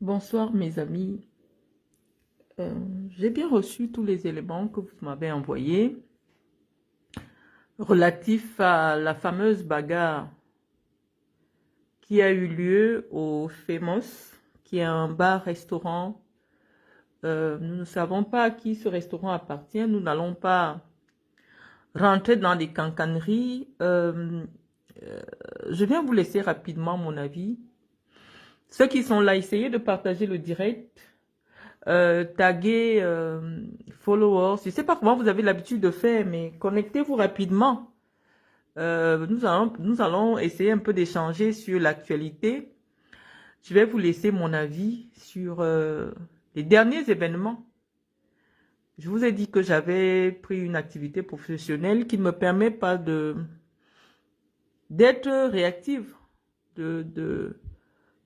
Bonsoir mes amis. Euh, j'ai bien reçu tous les éléments que vous m'avez envoyés relatifs à la fameuse bagarre qui a eu lieu au Famous, qui est un bar-restaurant. Nous ne savons pas à qui ce restaurant appartient. Nous n'allons pas rentrer dans des cancaneries. Je viens vous laisser rapidement mon avis. Ceux qui sont là, essayez de partager le direct. Taguer followers. Je ne sais pas comment vous avez l'habitude de faire, mais connectez-vous rapidement. Nous allons essayer un peu d'échanger sur l'actualité. Je vais vous laisser mon avis sur les derniers événements. Je vous ai dit que j'avais pris une activité professionnelle qui ne me permet pas d'être réactive, de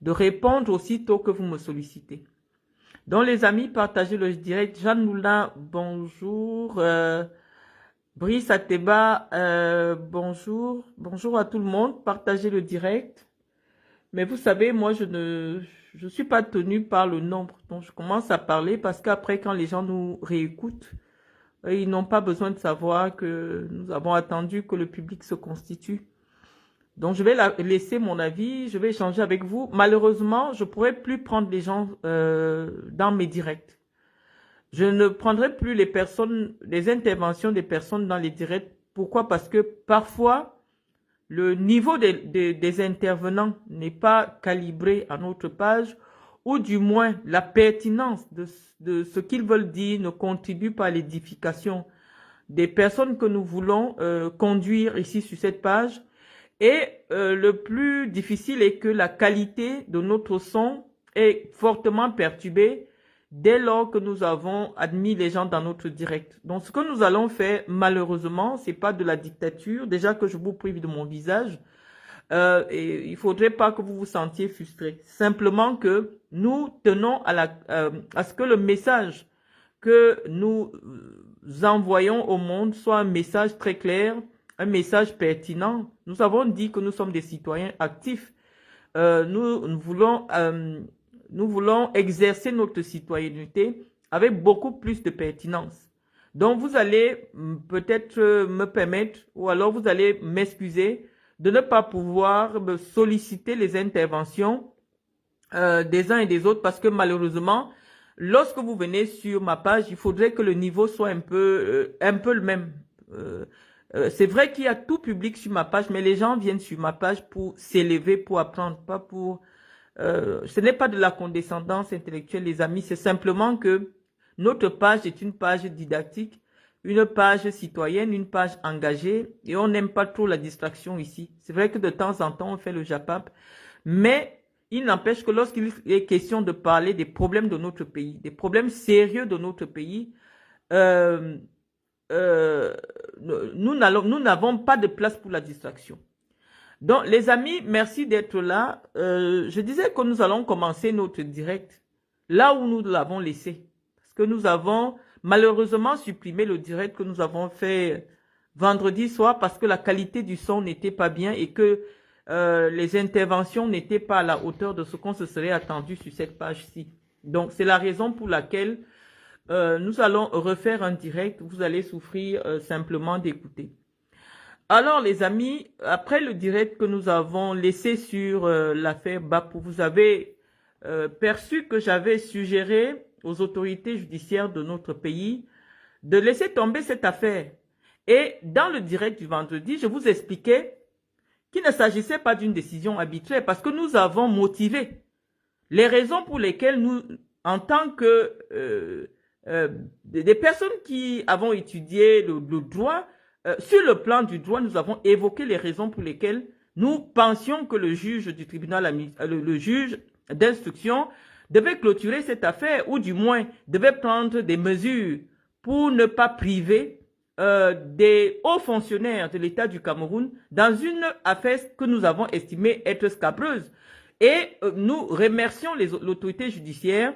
répondre aussitôt que vous me sollicitez. Donc les amis, partagez le direct. Jeanne Moulin, bonjour. Brice Ateba, bonjour. Bonjour à tout le monde. Partagez le direct. Mais vous savez, moi, je suis pas tenue par le nombre. Donc je commence à parler parce qu'après, quand les gens nous réécoutent, ils n'ont pas besoin de savoir que nous avons attendu que le public se constitue. Donc, je vais laisser mon avis, je vais échanger avec vous. Malheureusement, je ne pourrai plus prendre les gens dans mes directs. Je ne prendrai plus les interventions des personnes dans les directs. Pourquoi? Parce que parfois, le niveau des intervenants n'est pas calibré à notre page, ou du moins, la pertinence de ce qu'ils veulent dire ne contribue pas à l'édification des personnes que nous voulons conduire ici sur cette page. Et le plus difficile est que la qualité de notre son est fortement perturbée dès lors que nous avons admis les gens dans notre direct. Donc, ce que nous allons faire, malheureusement, c'est pas de la dictature. Déjà que je vous prive de mon visage, et il faudrait pas que vous vous sentiez frustrés. Simplement que nous tenons à ce que le message que nous envoyons au monde soit un message très clair, un message pertinent. Nous avons dit que nous sommes des citoyens actifs. Nous voulons exercer notre citoyenneté avec beaucoup plus de pertinence. Donc, vous allez peut-être me permettre, ou alors vous allez m'excuser de ne pas pouvoir me solliciter les interventions des uns et des autres parce que malheureusement, lorsque vous venez sur ma page, il faudrait que le niveau soit un peu le même. C'est vrai qu'il y a tout public sur ma page, mais les gens viennent sur ma page pour s'élever, pour apprendre, pas pour... ce n'est pas de la condescendance intellectuelle, les amis, c'est simplement que notre page est une page didactique, une page citoyenne, une page engagée, et on n'aime pas trop la distraction ici. C'est vrai que de temps en temps, on fait le japap, mais il n'empêche que lorsqu'il est question de parler des problèmes de notre pays, des problèmes sérieux de notre pays, nous n'avons pas de place pour la distraction. Donc, les amis, merci d'être là. Je disais que nous allons commencer notre direct là où nous l'avons laissé. Parce que nous avons malheureusement supprimé le direct que nous avons fait vendredi soir parce que la qualité du son n'était pas bien et que les interventions n'étaient pas à la hauteur de ce qu'on se serait attendu sur cette page-ci. Donc, c'est la raison pour laquelle nous allons refaire un direct. Vous allez souffrir simplement d'écouter. Alors les amis, après le direct que nous avons laissé sur l'affaire Bapou, vous avez perçu que j'avais suggéré aux autorités judiciaires de notre pays de laisser tomber cette affaire. Et dans le direct du vendredi, je vous expliquais qu'il ne s'agissait pas d'une décision arbitraire parce que nous avons motivé les raisons pour lesquelles nous, en tant que des personnes qui avons étudié le droit, sur le plan du droit, nous avons évoqué les raisons pour lesquelles nous pensions que le juge du tribunal, le juge d'instruction, devait clôturer cette affaire ou du moins devait prendre des mesures pour ne pas priver des hauts fonctionnaires de l'État du Cameroun dans une affaire que nous avons estimée être scabreuse. Et nous remercions l'autorité judiciaire,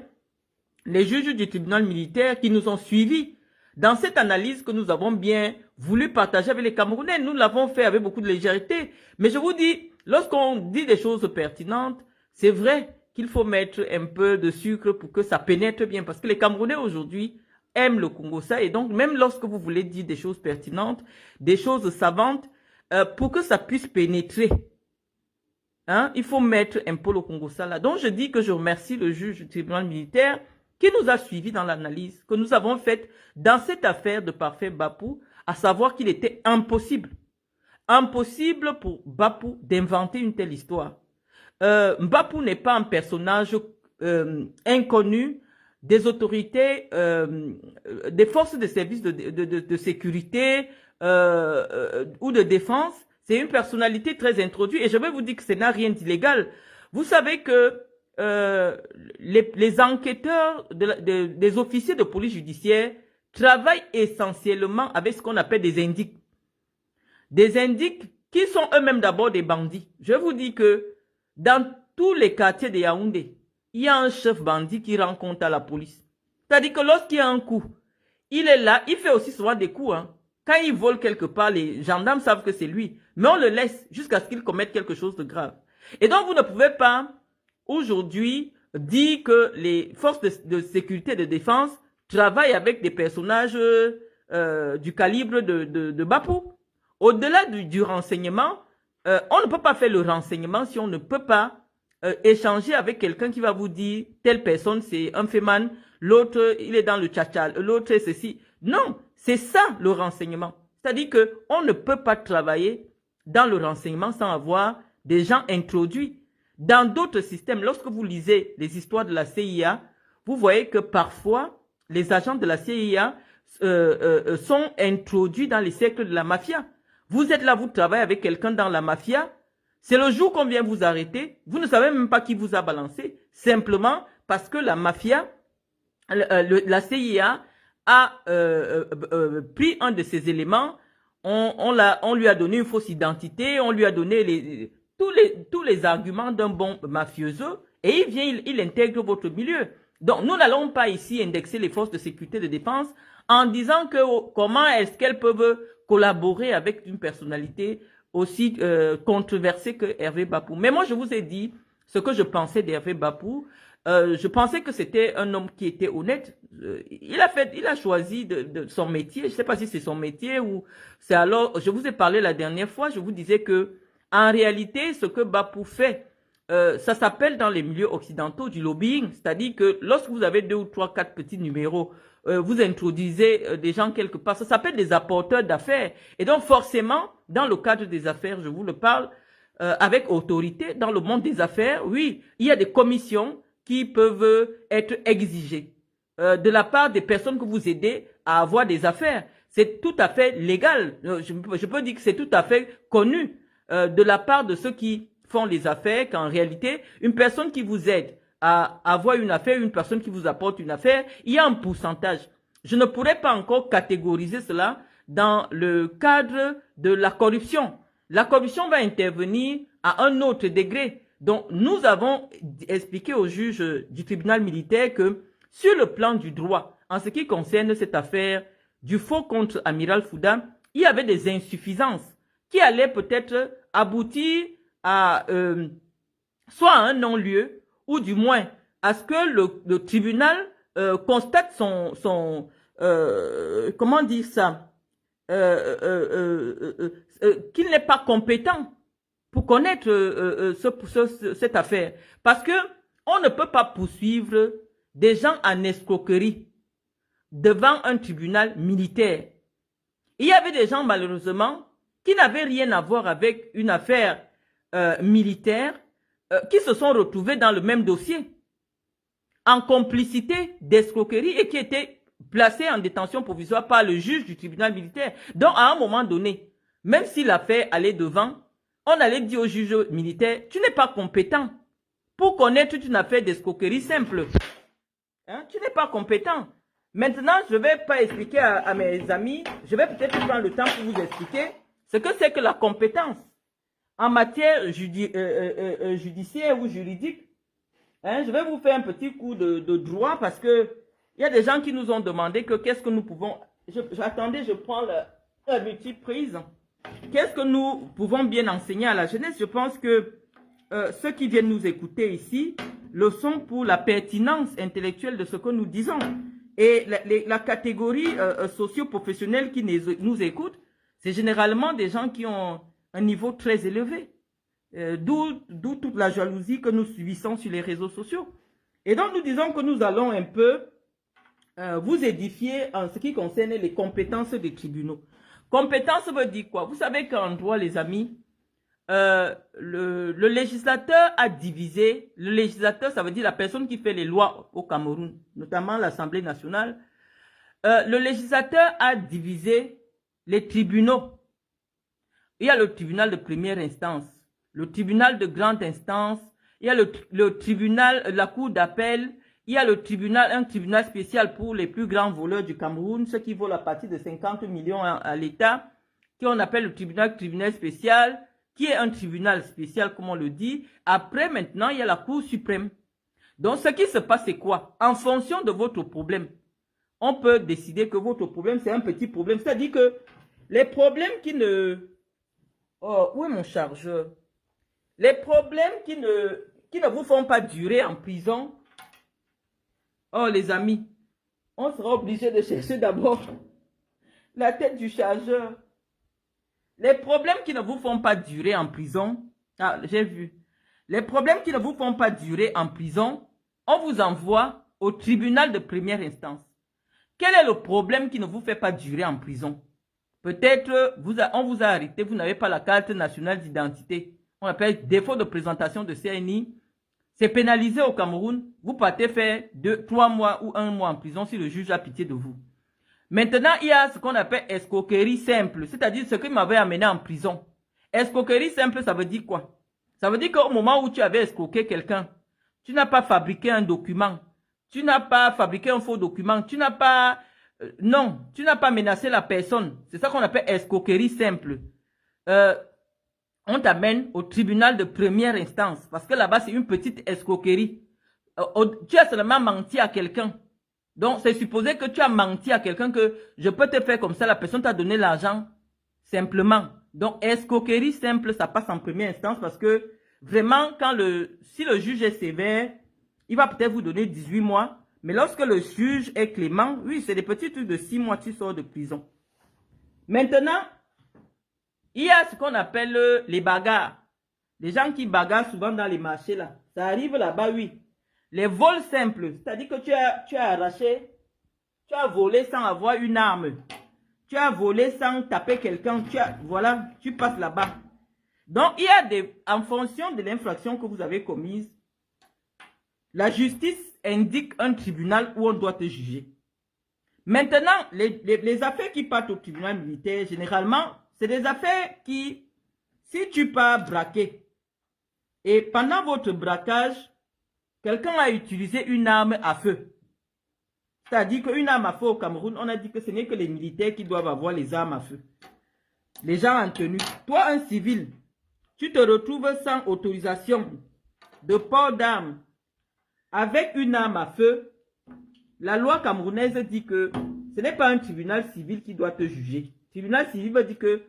les juges du tribunal militaire qui nous ont suivis dans cette analyse que nous avons bien voulu partager avec les Camerounais. Nous l'avons fait avec beaucoup de légèreté. Mais je vous dis, lorsqu'on dit des choses pertinentes, c'est vrai qu'il faut mettre un peu de sucre pour que ça pénètre bien. Parce que les Camerounais aujourd'hui aiment le Congo-ça. Et donc, même lorsque vous voulez dire des choses pertinentes, des choses savantes, pour que ça puisse pénétrer, hein, il faut mettre un peu le Congo-ça là. Donc, je dis que je remercie le juge du tribunal militaire qui nous a suivis dans l'analyse que nous avons faite dans cette affaire de Parfait Bapou, à savoir qu'il était impossible pour Bapou d'inventer une telle histoire. Bapou n'est pas un personnage inconnu des autorités, des forces de services de sécurité ou de défense. C'est une personnalité très introduite et je vais vous dire que ce n'a rien d'illégal. Vous savez que les enquêteurs des officiers de police judiciaire travaillent essentiellement avec ce qu'on appelle des indices. Des indices qui sont eux-mêmes d'abord des bandits. Je vous dis que dans tous les quartiers de Yaoundé, il y a un chef bandit qui rend compte à la police. C'est-à-dire que lorsqu'il y a un coup, il est là, il fait aussi souvent des coups. Hein. Quand il vole quelque part, les gendarmes savent que c'est lui. Mais on le laisse jusqu'à ce qu'il commette quelque chose de grave. Et donc, vous ne pouvez pas, aujourd'hui, dire que les forces de sécurité et de défense travaillent avec des personnages du calibre de Bapou. Au-delà du renseignement, on ne peut pas faire le renseignement si on ne peut pas échanger avec quelqu'un qui va vous dire telle personne c'est un féman, l'autre il est dans le tchatchal, l'autre est ceci. Non, c'est ça le renseignement. C'est-à-dire qu'on ne peut pas travailler dans le renseignement sans avoir des gens introduits. Dans d'autres systèmes, lorsque vous lisez les histoires de la CIA, vous voyez que parfois les agents de la CIA sont introduits dans les cercles de la mafia. Vous êtes là, vous travaillez avec quelqu'un dans la mafia. C'est le jour qu'on vient vous arrêter. Vous ne savez même pas qui vous a balancé. Simplement parce que la mafia, la CIA a pris un de ces éléments. On lui a donné une fausse identité. On lui a donné tous les arguments d'un bon mafioso. Et il vient, il intègre votre milieu. Donc, nous n'allons pas ici indexer les forces de sécurité de défense en disant que comment est-ce qu'elles peuvent collaborer avec une personnalité aussi controversée que Hervé Bapou. Mais moi, je vous ai dit ce que je pensais d'Hervé Bapou. Je pensais que c'était un homme qui était honnête. Il a choisi de son métier. Je ne sais pas si c'est son métier ou c'est alors. Je vous ai parlé la dernière fois. Je vous disais que en réalité, ce que Bapou fait, ça s'appelle dans les milieux occidentaux du lobbying. C'est-à-dire que lorsque vous avez 2 ou 3, 4 petits numéros, vous introduisez des gens quelque part. Ça s'appelle des apporteurs d'affaires. Et donc forcément, dans le cadre des affaires, je vous le parle avec autorité, dans le monde des affaires, oui, il y a des commissions qui peuvent être exigées de la part des personnes que vous aidez à avoir des affaires. C'est tout à fait légal. Je peux dire que c'est tout à fait connu de la part de ceux qui font les affaires, qu'en réalité, une personne qui vous aide à avoir une affaire, une personne qui vous apporte une affaire, il y a un pourcentage. Je ne pourrais pas encore catégoriser cela dans le cadre de la corruption. La corruption va intervenir à un autre degré. Donc, nous avons expliqué au juge du tribunal militaire que sur le plan du droit, en ce qui concerne cette affaire du faux contre Amiral Fouda, il y avait des insuffisances qui allaient peut-être aboutir à soit à un non-lieu, ou du moins à ce que le tribunal constate comment dire ça, qu'il n'est pas compétent pour connaître cette affaire. Parce que on ne peut pas poursuivre des gens en escroquerie devant un tribunal militaire. Il y avait des gens malheureusement qui n'avaient rien à voir avec une affaire militaire, qui se sont retrouvés dans le même dossier, en complicité d'escroquerie et qui étaient placés en détention provisoire par le juge du tribunal militaire. Donc, à un moment donné, même si l'affaire allait devant, on allait dire au juge militaire, tu n'es pas compétent pour connaître une affaire d'escroquerie simple. Hein? Tu n'es pas compétent. Maintenant, je ne vais pas expliquer à mes amis, je vais peut-être prendre le temps pour vous expliquer ce que c'est que la compétence en matière judiciaire ou juridique. Hein, je vais vous faire un petit coup de droit parce que il y a des gens qui nous ont demandé que qu'est-ce que nous pouvons... Attendez, je prends la multiprise. Qu'est-ce que nous pouvons bien enseigner à la jeunesse? Je pense que ceux qui viennent nous écouter ici leçon pour la pertinence intellectuelle de ce que nous disons. Et la catégorie socio-professionnelle qui nous écoute, c'est généralement des gens qui ont un niveau très élevé. D'où toute la jalousie que nous subissons sur les réseaux sociaux. Et donc, nous disons que nous allons un peu vous édifier en ce qui concerne les compétences des tribunaux. Compétence veut dire quoi? Vous savez qu'en droit, les amis, le législateur a divisé. Le législateur, ça veut dire la personne qui fait les lois au Cameroun, notamment l'Assemblée nationale. Le législateur a divisé les tribunaux. Il y a le tribunal de première instance, le tribunal de grande instance, il y a le tribunal, la cour d'appel, il y a le tribunal, un tribunal spécial pour les plus grands voleurs du Cameroun, ceux qui volent à partir de 50 millions à l'État, qu'on appelle le tribunal spécial, qui est un tribunal spécial, comme on le dit. Après, maintenant, il y a la Cour suprême. Donc, ce qui se passe, c'est quoi? En fonction de votre problème, on peut décider que votre problème, c'est un petit problème. C'est-à-dire que les problèmes qui ne... Oh, où est mon chargeur? Les problèmes qui ne vous font pas durer en prison. Oh, les amis, on sera obligé de chercher d'abord la tête du chargeur. Les problèmes qui ne vous font pas durer en prison. Ah, j'ai vu. Les problèmes qui ne vous font pas durer en prison, on vous envoie au tribunal de première instance. Quel est le problème qui ne vous fait pas durer en prison? Peut-être on vous a arrêté, vous n'avez pas la carte nationale d'identité. On appelle défaut de présentation de CNI. C'est pénalisé au Cameroun. Vous partez faire 3 mois ou 1 mois en prison si le juge a pitié de vous. Maintenant, il y a ce qu'on appelle escroquerie simple, c'est-à-dire ce qui m'avait amené en prison. Escroquerie simple, ça veut dire quoi? Ça veut dire qu'au moment où tu avais escroqué quelqu'un, tu n'as pas fabriqué un document, tu n'as pas fabriqué un faux document, tu n'as pas... non, tu n'as pas menacé la personne. C'est ça qu'on appelle escroquerie simple. On t'amène au tribunal de première instance. Parce que là-bas, c'est une petite escroquerie. Tu as seulement menti à quelqu'un. Donc, c'est supposé que tu as menti à quelqu'un que je peux te faire comme ça. La personne t'a donné l'argent simplement. Donc, escroquerie simple, ça passe en première instance parce que vraiment, si le juge est sévère, il va peut-être vous donner 18 mois. Mais lorsque le juge est clément, oui, c'est des petits trucs de 6 mois, tu sors de prison. Maintenant, il y a ce qu'on appelle les bagarres. Les gens qui bagarrent souvent dans les marchés là. Ça arrive là-bas, oui. Les vols simples, c'est-à-dire que tu as arraché, tu as volé sans avoir une arme. Tu as volé sans taper quelqu'un. Voilà, tu passes là-bas. Donc, il y a en fonction de l'infraction que vous avez commise, la justice indique un tribunal où on doit te juger. Maintenant, les affaires qui partent au tribunal militaire, généralement, c'est des affaires qui, si tu pars braquer, et pendant votre braquage, quelqu'un a utilisé une arme à feu. C'est-à-dire qu'une arme à feu au Cameroun, on a dit que ce n'est que les militaires qui doivent avoir les armes à feu. Les gens en tenue. Toi, un civil, tu te retrouves sans autorisation de port d'armes avec une arme à feu. La loi camerounaise dit que ce n'est pas un tribunal civil qui doit te juger. Le tribunal civil veut dire que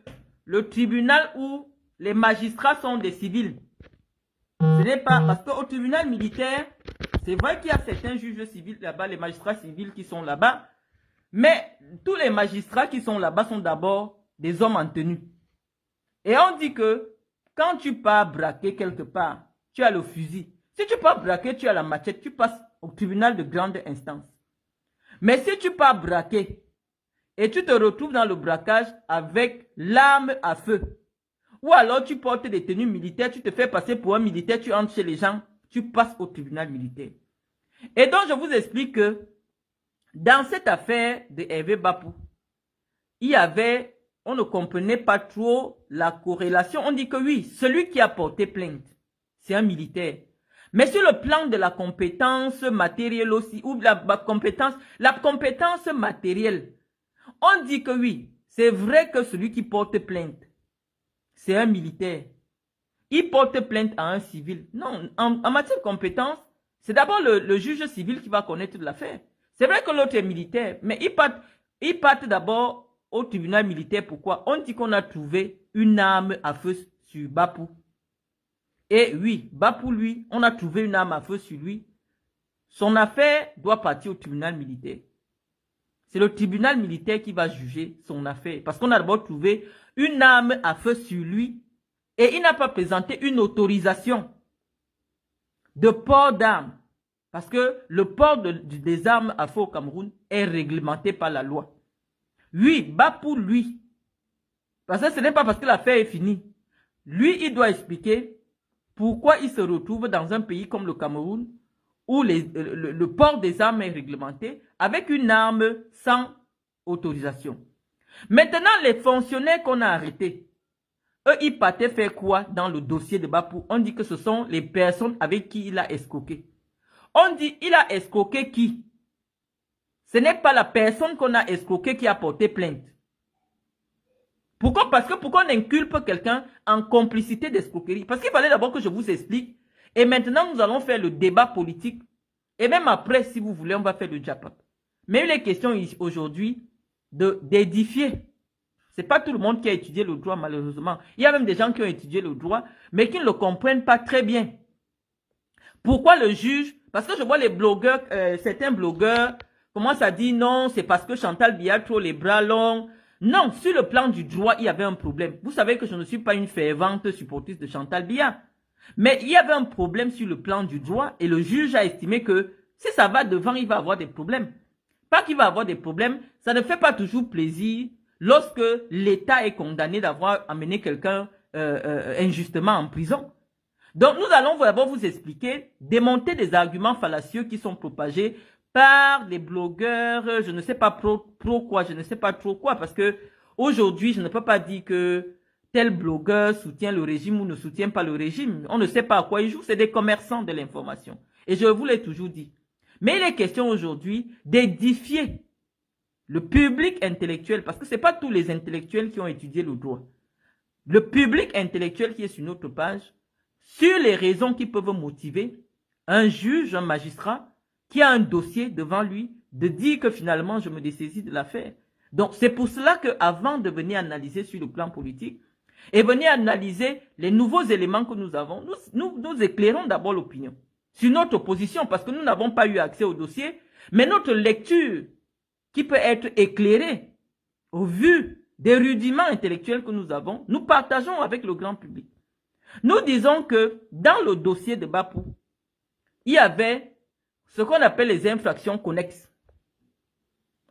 le tribunal où les magistrats sont des civils. Ce n'est pas parce qu'au tribunal militaire, c'est vrai qu'il y a certains juges civils là-bas, les magistrats civils qui sont là-bas, mais tous les magistrats qui sont là-bas sont d'abord des hommes en tenue. Et on dit que quand tu pars braquer quelque part, tu as le fusil. Si tu pars braquer, tu as la machette, tu passes au tribunal de grande instance. Mais si tu pars braquer et tu te retrouves dans le braquage avec l'arme à feu, ou alors tu portes des tenues militaires, tu te fais passer pour un militaire, tu entres chez les gens, tu passes au tribunal militaire. Et donc je vous explique que dans cette affaire de Hervé Bapou, on ne comprenait pas trop la corrélation. On dit que oui, celui qui a porté plainte, c'est un militaire. Mais sur le plan de la compétence matérielle aussi, ou de la compétence matérielle, on dit que oui, c'est vrai que celui qui porte plainte, c'est un militaire. Il porte plainte à un civil. Non, en matière de compétence, c'est d'abord le juge civil qui va connaître l'affaire. C'est vrai que l'autre est militaire, mais il part d'abord au tribunal militaire. Pourquoi? On dit qu'on a trouvé une arme à feu sur Bapou. Et oui, Bapou, lui, on a trouvé une arme à feu sur lui. Son affaire doit partir au tribunal militaire. C'est le tribunal militaire qui va juger son affaire. Parce qu'on a d'abord trouvé une arme à feu sur lui et il n'a pas présenté une autorisation de port d'armes. Parce que le port des armes à feu au Cameroun est réglementé par la loi. Oui, Bapou, lui. Parce que ce n'est pas parce que l'affaire est finie. Lui, il doit expliquer pourquoi il se retrouve dans un pays comme le Cameroun où le port des armes est réglementé avec une arme sans autorisation. Maintenant, les fonctionnaires qu'on a arrêtés, eux, ils partaient faire quoi dans le dossier de Bapou? On dit que ce sont les personnes avec qui il a escroqué. On dit, il a escroqué qui? Ce n'est pas la personne qu'on a escroqué qui a porté plainte. Pourquoi? Parce que pourquoi on inculpe quelqu'un en complicité d'escroquerie? Parce qu'il fallait d'abord que je vous explique. Et maintenant, nous allons faire le débat politique. Et même après, si vous voulez, on va faire le diapap. Mais il est question aujourd'hui d'édifier. Ce n'est pas tout le monde qui a étudié le droit, malheureusement. Il y a même des gens qui ont étudié le droit, mais qui ne le comprennent pas très bien. Pourquoi le juge? Parce que je vois les blogueurs, certains blogueurs commencent à dire non, c'est parce que Chantal Biya a trop les bras longs. Non, sur le plan du droit, il y avait un problème. Vous savez que je ne suis pas une fervente supportrice de Chantal Biya. Mais il y avait un problème sur le plan du droit et le juge a estimé que si ça va devant, il va avoir des problèmes. Pas qu'il va avoir des problèmes, ça ne fait pas toujours plaisir lorsque l'État est condamné d'avoir amené quelqu'un injustement en prison. Donc nous allons d'abord vous expliquer, démonter des arguments fallacieux qui sont propagés par les blogueurs, je ne sais pas pro quoi, je ne sais pas trop quoi, parce que aujourd'hui, je ne peux pas dire que tel blogueur soutient le régime ou ne soutient pas le régime. On ne sait pas à quoi il joue, c'est des commerçants de l'information. Et je vous l'ai toujours dit. Mais il est question aujourd'hui d'édifier le public intellectuel, parce que ce n'est pas tous les intellectuels qui ont étudié le droit. Le public intellectuel qui est sur notre page, sur les raisons qui peuvent motiver un juge, un magistrat, qui a un dossier devant lui, de dire que finalement je me dessaisis de l'affaire. Donc c'est pour cela qu'avant de venir analyser sur le plan politique, et venir analyser les nouveaux éléments que nous avons, nous éclairons d'abord l'opinion sur notre position, parce que nous n'avons pas eu accès au dossier, mais notre lecture qui peut être éclairée au vu des rudiments intellectuels que nous avons, nous partageons avec le grand public. Nous disons que dans le dossier de Bapou, il y avait ce qu'on appelle les infractions connexes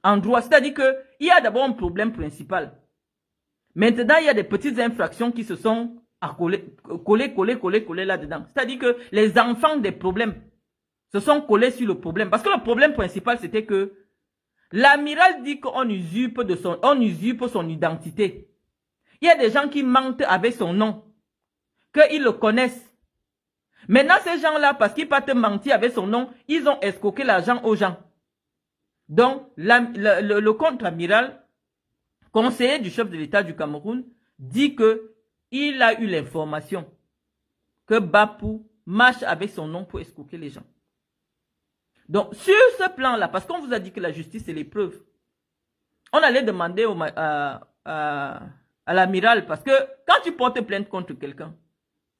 en droit. C'est-à-dire qu'il y a d'abord un problème principal. Maintenant, il y a des petites infractions qui se sont collées là-dedans. C'est-à-dire que les enfants des problèmes se sont collés sur le problème. Parce que le problème principal, c'était que l'amiral dit qu'on usurpe son identité. Il y a des gens qui mentent avec son nom, qu'ils le connaissent. Maintenant, ces gens-là, parce qu'ils partent mentir avec son nom, ils ont escroqué l'argent aux gens. Donc, le contre-amiral, conseiller du chef de l'État du Cameroun, dit qu'il a eu l'information que Bapou marche avec son nom pour escroquer les gens. Donc, sur ce plan-là, parce qu'on vous a dit que la justice, c'est l'épreuve, on allait demander à l'amiral, parce que quand tu portes plainte contre quelqu'un,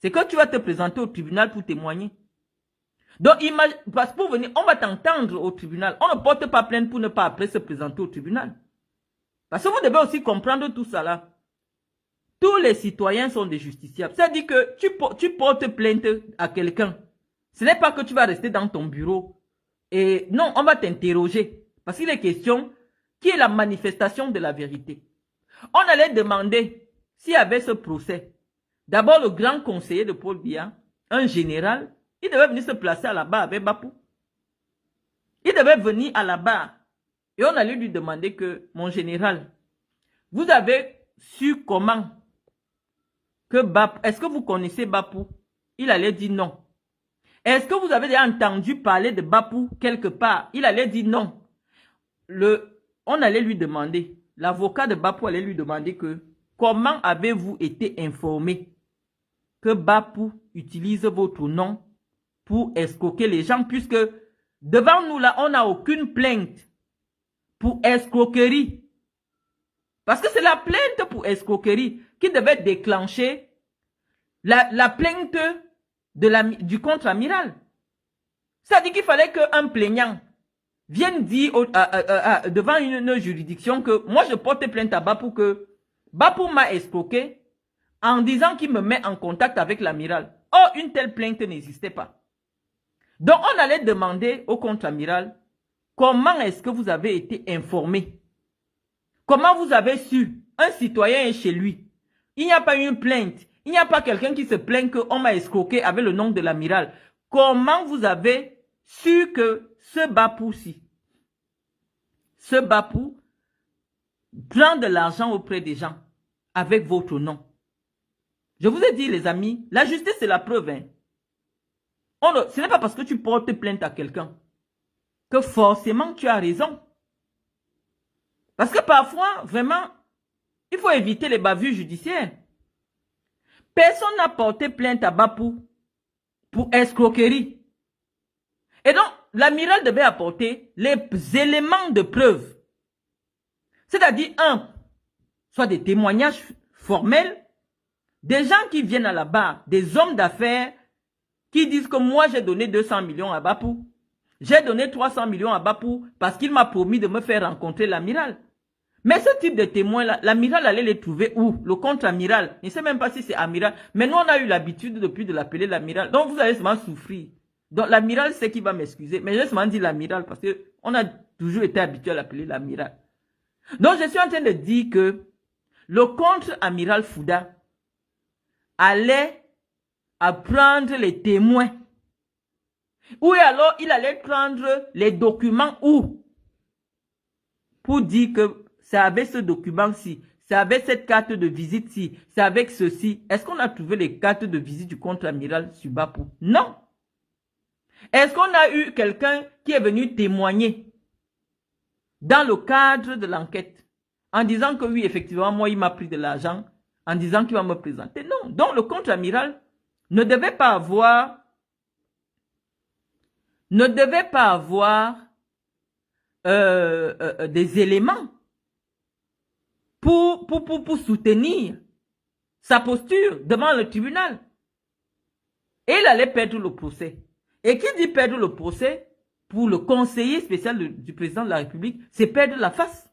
c'est que tu vas te présenter au tribunal pour témoigner. Donc, parce que pour venir, on va t'entendre au tribunal. On ne porte pas plainte pour ne pas après se présenter au tribunal. Parce que vous devez aussi comprendre tout ça là. Tous les citoyens sont des justiciables. C'est-à-dire que tu portes plainte à quelqu'un. Ce n'est pas que tu vas rester dans ton bureau. Et non, on va t'interroger. Parce qu'il est question qui est la manifestation de la vérité. On allait demander s'il y avait ce procès. D'abord, le grand conseiller de Paul Biya, un général, il devait venir se placer à la barre avec Bapou. Il devait venir à la barre. Et on allait lui demander que, mon général, vous avez su comment que Bapou, est-ce que vous connaissez Bapou? Il allait dire non. Est-ce que vous avez déjà entendu parler de Bapou quelque part? Il allait dire non. On allait lui demander, l'avocat de Bapou allait lui demander que, comment avez-vous été informé que Bapou utilise votre nom pour escroquer les gens, puisque devant nous là, on n'a aucune plainte pour escroquerie. Parce que c'est la plainte pour escroquerie qui devait déclencher la plainte du contre-amiral. C'est-à-dire qu'il fallait qu'un plaignant vienne dire devant une juridiction que moi je porte plainte à Bapou que Bapou m'a escroqué en disant qu'il me met en contact avec l'amiral. Or, une telle plainte n'existait pas. Donc, on allait demander au contre-amiral comment est-ce que vous avez été informé? Comment vous avez su? Un citoyen est chez lui. Il n'y a pas une plainte. Il n'y a pas quelqu'un qui se plaint qu'on m'a escroqué avec le nom de l'amiral. Comment vous avez su que ce Bapou-ci, ce Bapou prend de l'argent auprès des gens avec votre nom? Je vous ai dit, les amis, la justice, c'est la preuve. Hein. Ce n'est pas parce que tu portes plainte à quelqu'un que forcément tu as raison. Parce que parfois, vraiment, il faut éviter les bavures judiciaires. Personne n'a porté plainte à Bapou pour escroquerie. Et donc, l'amiral devait apporter les éléments de preuve. C'est-à-dire, soit des témoignages formels, des gens qui viennent à la barre, des hommes d'affaires qui disent que moi j'ai donné 200 millions à Bapou. J'ai donné 300 millions à Bapou parce qu'il m'a promis de me faire rencontrer l'amiral. Mais ce type de témoins-là, l'amiral allait les trouver où? Le contre-amiral. Je ne sais même pas si c'est amiral. Mais nous, on a eu l'habitude depuis de l'appeler l'amiral. Donc, vous allez seulement souffrir. Donc, l'amiral, c'est qui va m'excuser. Mais j'ai seulement dit l'amiral parce qu'on a toujours été habitué à l'appeler l'amiral. Donc, je suis en train de dire que le contre-amiral Fouda allait apprendre les témoins. Ou alors, il allait prendre les documents où? Pour dire que c'est avec ce document-ci, c'est avec cette carte de visite-ci, c'est avec ceci. Est-ce qu'on a trouvé les cartes de visite du contre-amiral sur Bapou? Non. Est-ce qu'on a eu quelqu'un qui est venu témoigner dans le cadre de l'enquête en disant que oui, effectivement, moi, il m'a pris de l'argent, en disant qu'il va me présenter? Non. Donc, le contre-amiral ne devait pas avoir des éléments pour soutenir sa posture devant le tribunal. Et il allait perdre le procès. Et qui dit perdre le procès, pour le conseiller spécial du président de la République, c'est perdre la face.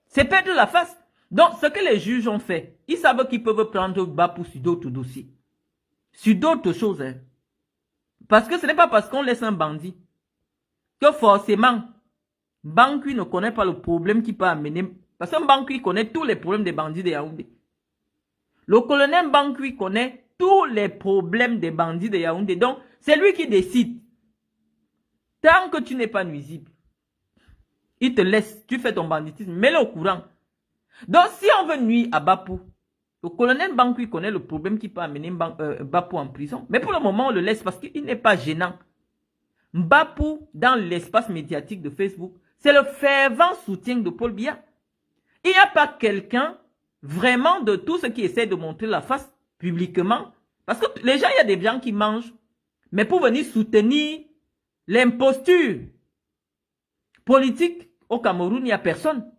C'est perdre la face. Donc, ce que les juges ont fait, ils savent qu'ils peuvent prendre Bapou sur d'autres dossiers. Sur d'autres choses. Hein. Parce que ce n'est pas parce qu'on laisse un bandit que forcément, Bankui ne connaît pas le problème qui peut amener. Parce qu'un Bankui connaît tous les problèmes des bandits de Yaoundé. Le colonel Bankui connaît tous les problèmes des bandits de Yaoundé. Donc, c'est lui qui décide. Tant que tu n'es pas nuisible, il te laisse, tu fais ton banditisme, mets-le au courant. Donc, si on veut nuire à Bapou, le colonel Bankui connaît le problème qui peut amener Bapou en prison. Mais pour le moment, on le laisse parce qu'il n'est pas gênant. Bapou, dans l'espace médiatique de Facebook, c'est le fervent soutien de Paul Biya. Il n'y a pas quelqu'un vraiment de tous ceux qui essaient de montrer la face publiquement. Parce que les gens, il y a des gens qui mangent. Mais pour venir soutenir l'imposture politique au Cameroun, il n'y a personne.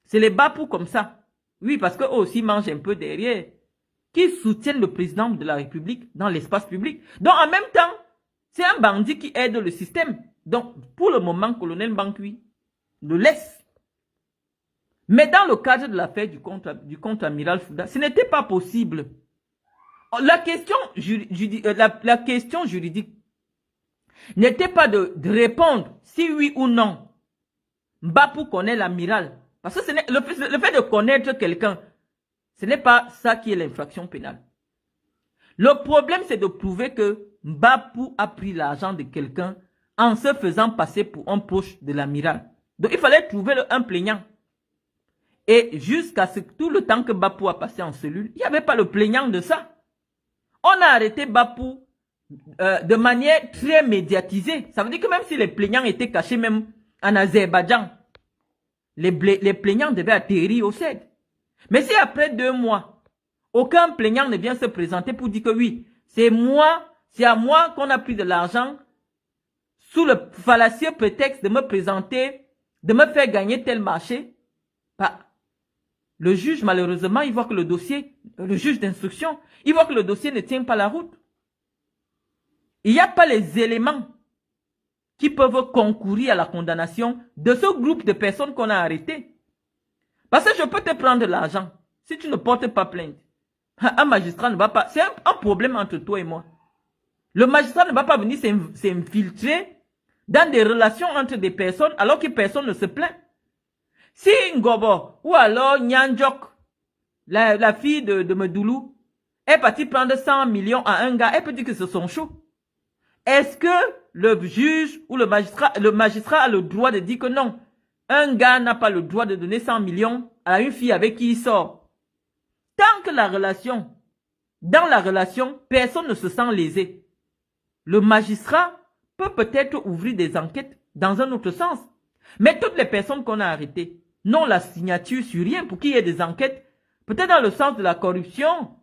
C'est les Bapou comme ça. Oui, parce qu'eux aussi mangent un peu derrière. Qui soutiennent le président de la République dans l'espace public. Donc en même temps, c'est un bandit qui aide le système. Donc pour le moment, colonel Bankui le laisse. Mais dans le cadre de l'affaire du contre-amiral Fouda, ce n'était pas possible. La question juridique n'était pas de répondre si oui ou non Bapou connaît l'amiral. Parce que le fait de connaître quelqu'un, ce n'est pas ça qui est l'infraction pénale. Le problème, c'est de prouver que Bapou a pris l'argent de quelqu'un en se faisant passer pour un proche de l'amiral. Donc, il fallait trouver un plaignant. Et jusqu'à tout le temps que Bapou a passé en cellule, il n'y avait pas le plaignant de ça. On a arrêté Bapou de manière très médiatisée. Ça veut dire que même si les plaignants étaient cachés même en Azerbaïdjan, les plaignants devaient atterrir au CED. Mais si après 2 mois, aucun plaignant ne vient se présenter pour dire que oui, c'est à moi qu'on a pris de l'argent sous le fallacieux prétexte de me présenter, de me faire gagner tel marché, bah, le juge, malheureusement, il voit que le juge d'instruction, il voit que le dossier ne tient pas la route. il n'y a pas les éléments qui peuvent concourir à la condamnation de ce groupe de personnes qu'on a arrêtées. Parce que je peux te prendre l'argent si tu ne portes pas plainte. Un magistrat ne va pas... C'est un problème entre toi et moi. Le magistrat ne va pas venir s'infiltrer dans des relations entre des personnes alors que personne ne se plaint. Si Ngobo ou alors Nyanjok, la fille de Medoulou, est partie prendre 100 millions à un gars, elle peut dire que c'est son show. Est-ce que le juge ou le magistrat a le droit de dire que non, un gars n'a pas le droit de donner 100 millions à une fille avec qui il sort? Tant que dans la relation, personne ne se sent lésé. Le magistrat peut peut-être ouvrir des enquêtes dans un autre sens. Mais toutes les personnes qu'on a arrêtées n'ont la signature sur rien pour qu'il y ait des enquêtes. Peut-être dans le sens de la corruption.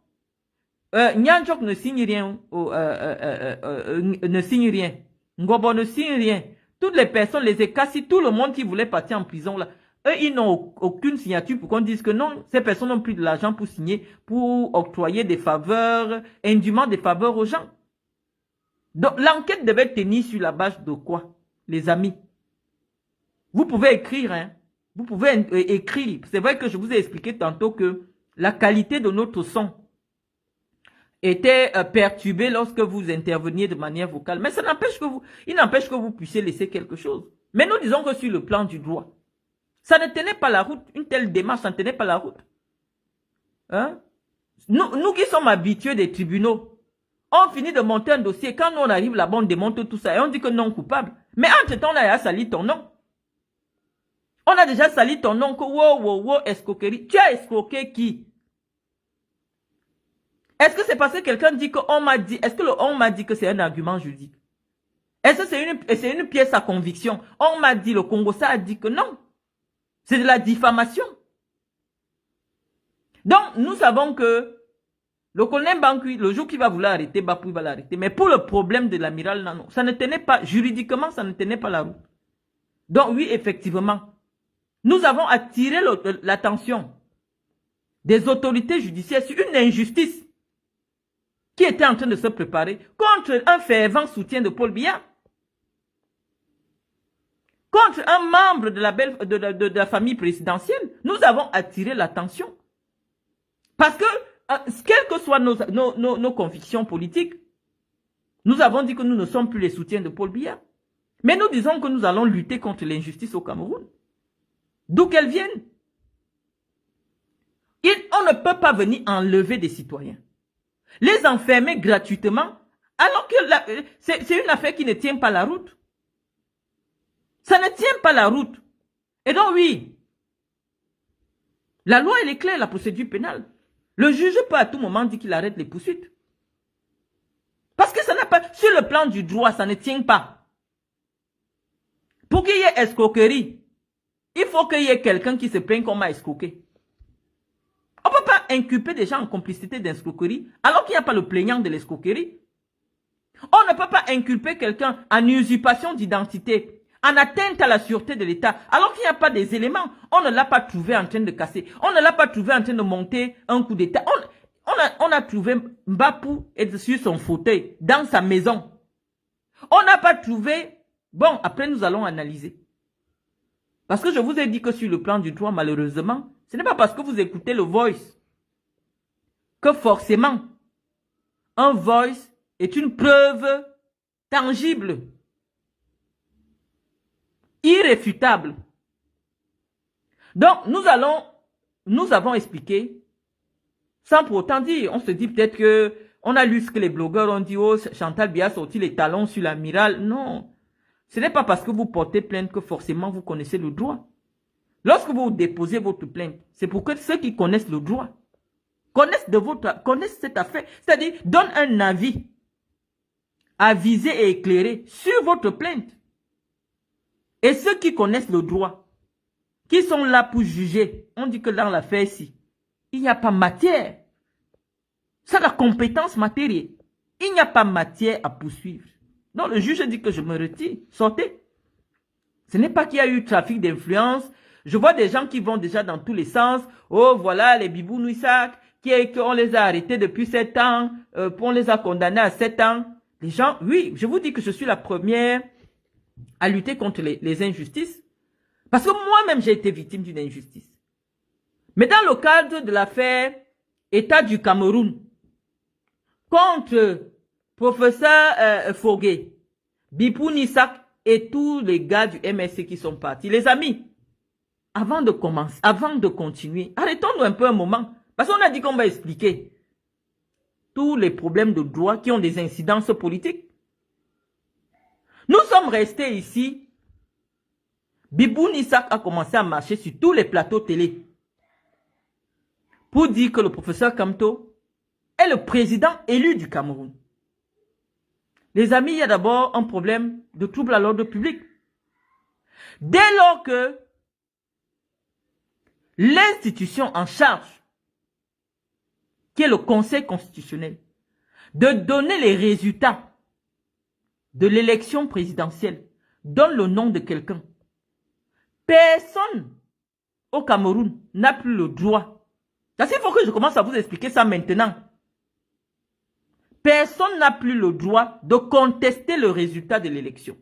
Nyanjok ne signe rien. Ne signe rien. Ngobo ne signe rien. Toutes les personnes, les Ekassi, tout le monde qui voulait partir en prison, là, eux, ils n'ont aucune signature pour qu'on dise que non, ces personnes n'ont plus de l'argent pour signer, pour octroyer des faveurs, indûment des faveurs aux gens. Donc, l'enquête devait tenir sur la base de quoi, les amis? Vous pouvez écrire, hein. Vous pouvez écrire. C'est vrai que je vous ai expliqué tantôt que la qualité de notre son était perturbée lorsque vous interveniez de manière vocale. Mais ça n'empêche que il n'empêche que vous puissiez laisser quelque chose. Mais nous disons que sur le plan du droit, ça ne tenait pas la route. Une telle démarche, ça ne tenait pas la route. Hein? Nous qui sommes habitués des tribunaux, on finit de monter un dossier. Quand nous on arrive là-bas, on démonte tout ça et on dit que non coupable. Mais entre-temps, on a sali ton nom. On a déjà sali ton nom que wow, escroquerie. Tu as escroqué qui? Est-ce que c'est parce que quelqu'un dit qu'on m'a dit, est-ce que le on m'a dit que c'est un argument juridique? Est-ce que c'est une pièce à conviction? On m'a dit, le Congo, ça a dit que non. C'est de la diffamation. Donc, nous savons que le colonel Bankui, le jour qu'il va vouloir arrêter, Bapou va l'arrêter. Mais pour le problème de l'amiral Nano, ça ne tenait pas, juridiquement, ça ne tenait pas la route. Donc, oui, effectivement, nous avons attiré l'attention des autorités judiciaires sur une injustice qui était en train de se préparer contre un fervent soutien de Paul Biya, contre un membre de la famille présidentielle. Nous avons attiré l'attention. Parce que, quelles que soient nos convictions politiques, nous avons dit que nous ne sommes plus les soutiens de Paul Biya. Mais nous disons que nous allons lutter contre l'injustice au Cameroun. D'où qu'elle vienne. On ne peut pas venir enlever des citoyens. Les enfermer gratuitement, alors que c'est une affaire qui ne tient pas la route. Ça ne tient pas la route. Et donc oui, la loi elle est claire, la procédure pénale. Le juge peut à tout moment dire qu'il arrête les poursuites. Parce que ça n'a pas, sur le plan du droit, ça ne tient pas. Pour qu'il y ait escroquerie, il faut qu'il y ait quelqu'un qui se plaigne qu'on m'a escroqué. On ne peut pas inculper des gens en complicité d'escroquerie alors qu'il n'y a pas le plaignant de l'escroquerie. On ne peut pas inculper quelqu'un en usurpation d'identité, en atteinte à la sûreté de l'État, alors qu'il n'y a pas des éléments. On ne l'a pas trouvé en train de casser. On ne l'a pas trouvé en train de monter un coup d'État. On a trouvé Mbapou sur son fauteuil, dans sa maison. On n'a pas trouvé... Bon, après nous allons analyser. Parce que je vous ai dit que sur le plan du droit, malheureusement, ce n'est pas parce que vous écoutez le voice que forcément, un voice est une preuve tangible, irréfutable. Donc, nous avons expliqué, sans pour autant dire, on se dit peut-être que, on a lu ce que les blogueurs ont dit, oh, Chantal Biya a sorti les talons sur l'amiral. Non. Ce n'est pas parce que vous portez plainte que forcément vous connaissez le droit. Lorsque vous déposez votre plainte, c'est pour que ceux qui connaissent le droit connaissent cette affaire. C'est-à-dire, donnent un avis avisé et éclairé sur votre plainte. Et ceux qui connaissent le droit, qui sont là pour juger, on dit que dans l'affaire-ci, il n'y a pas matière. C'est la compétence matérielle. Il n'y a pas matière à poursuivre. Donc le juge dit que je me retire. Sortez. Ce n'est pas qu'il y a eu trafic d'influence. Je vois des gens qui vont déjà dans tous les sens. Oh voilà les Bibou Nouissak, qu'on les a arrêtés depuis 7 ans. On les a condamnés à 7 ans. Les gens, oui, je vous dis que je suis la première à lutter contre les injustices. Parce que moi-même, j'ai été victime d'une injustice. Mais dans le cadre de l'affaire État du Cameroun, contre professeur Fogué, Bipou Nissak et tous les gars du MSC qui sont partis, les amis, avant de commencer, avant de continuer, arrêtons-nous un peu un moment. Parce qu'on a dit qu'on va expliquer tous les problèmes de droit qui ont des incidences politiques. Nous sommes restés ici. Bipou Nissak a commencé à marcher sur tous les plateaux télé pour dire que le professeur Kamto est le président élu du Cameroun. Les amis, il y a d'abord un problème de trouble à l'ordre public. Dès lors que l'institution en charge, qui est le Conseil constitutionnel, de donner les résultats de l'élection présidentielle, donne le nom de quelqu'un, personne au Cameroun n'a plus le droit. Parce qu'il faut que je commence à vous expliquer ça maintenant. Personne n'a plus le droit de contester le résultat de l'élection.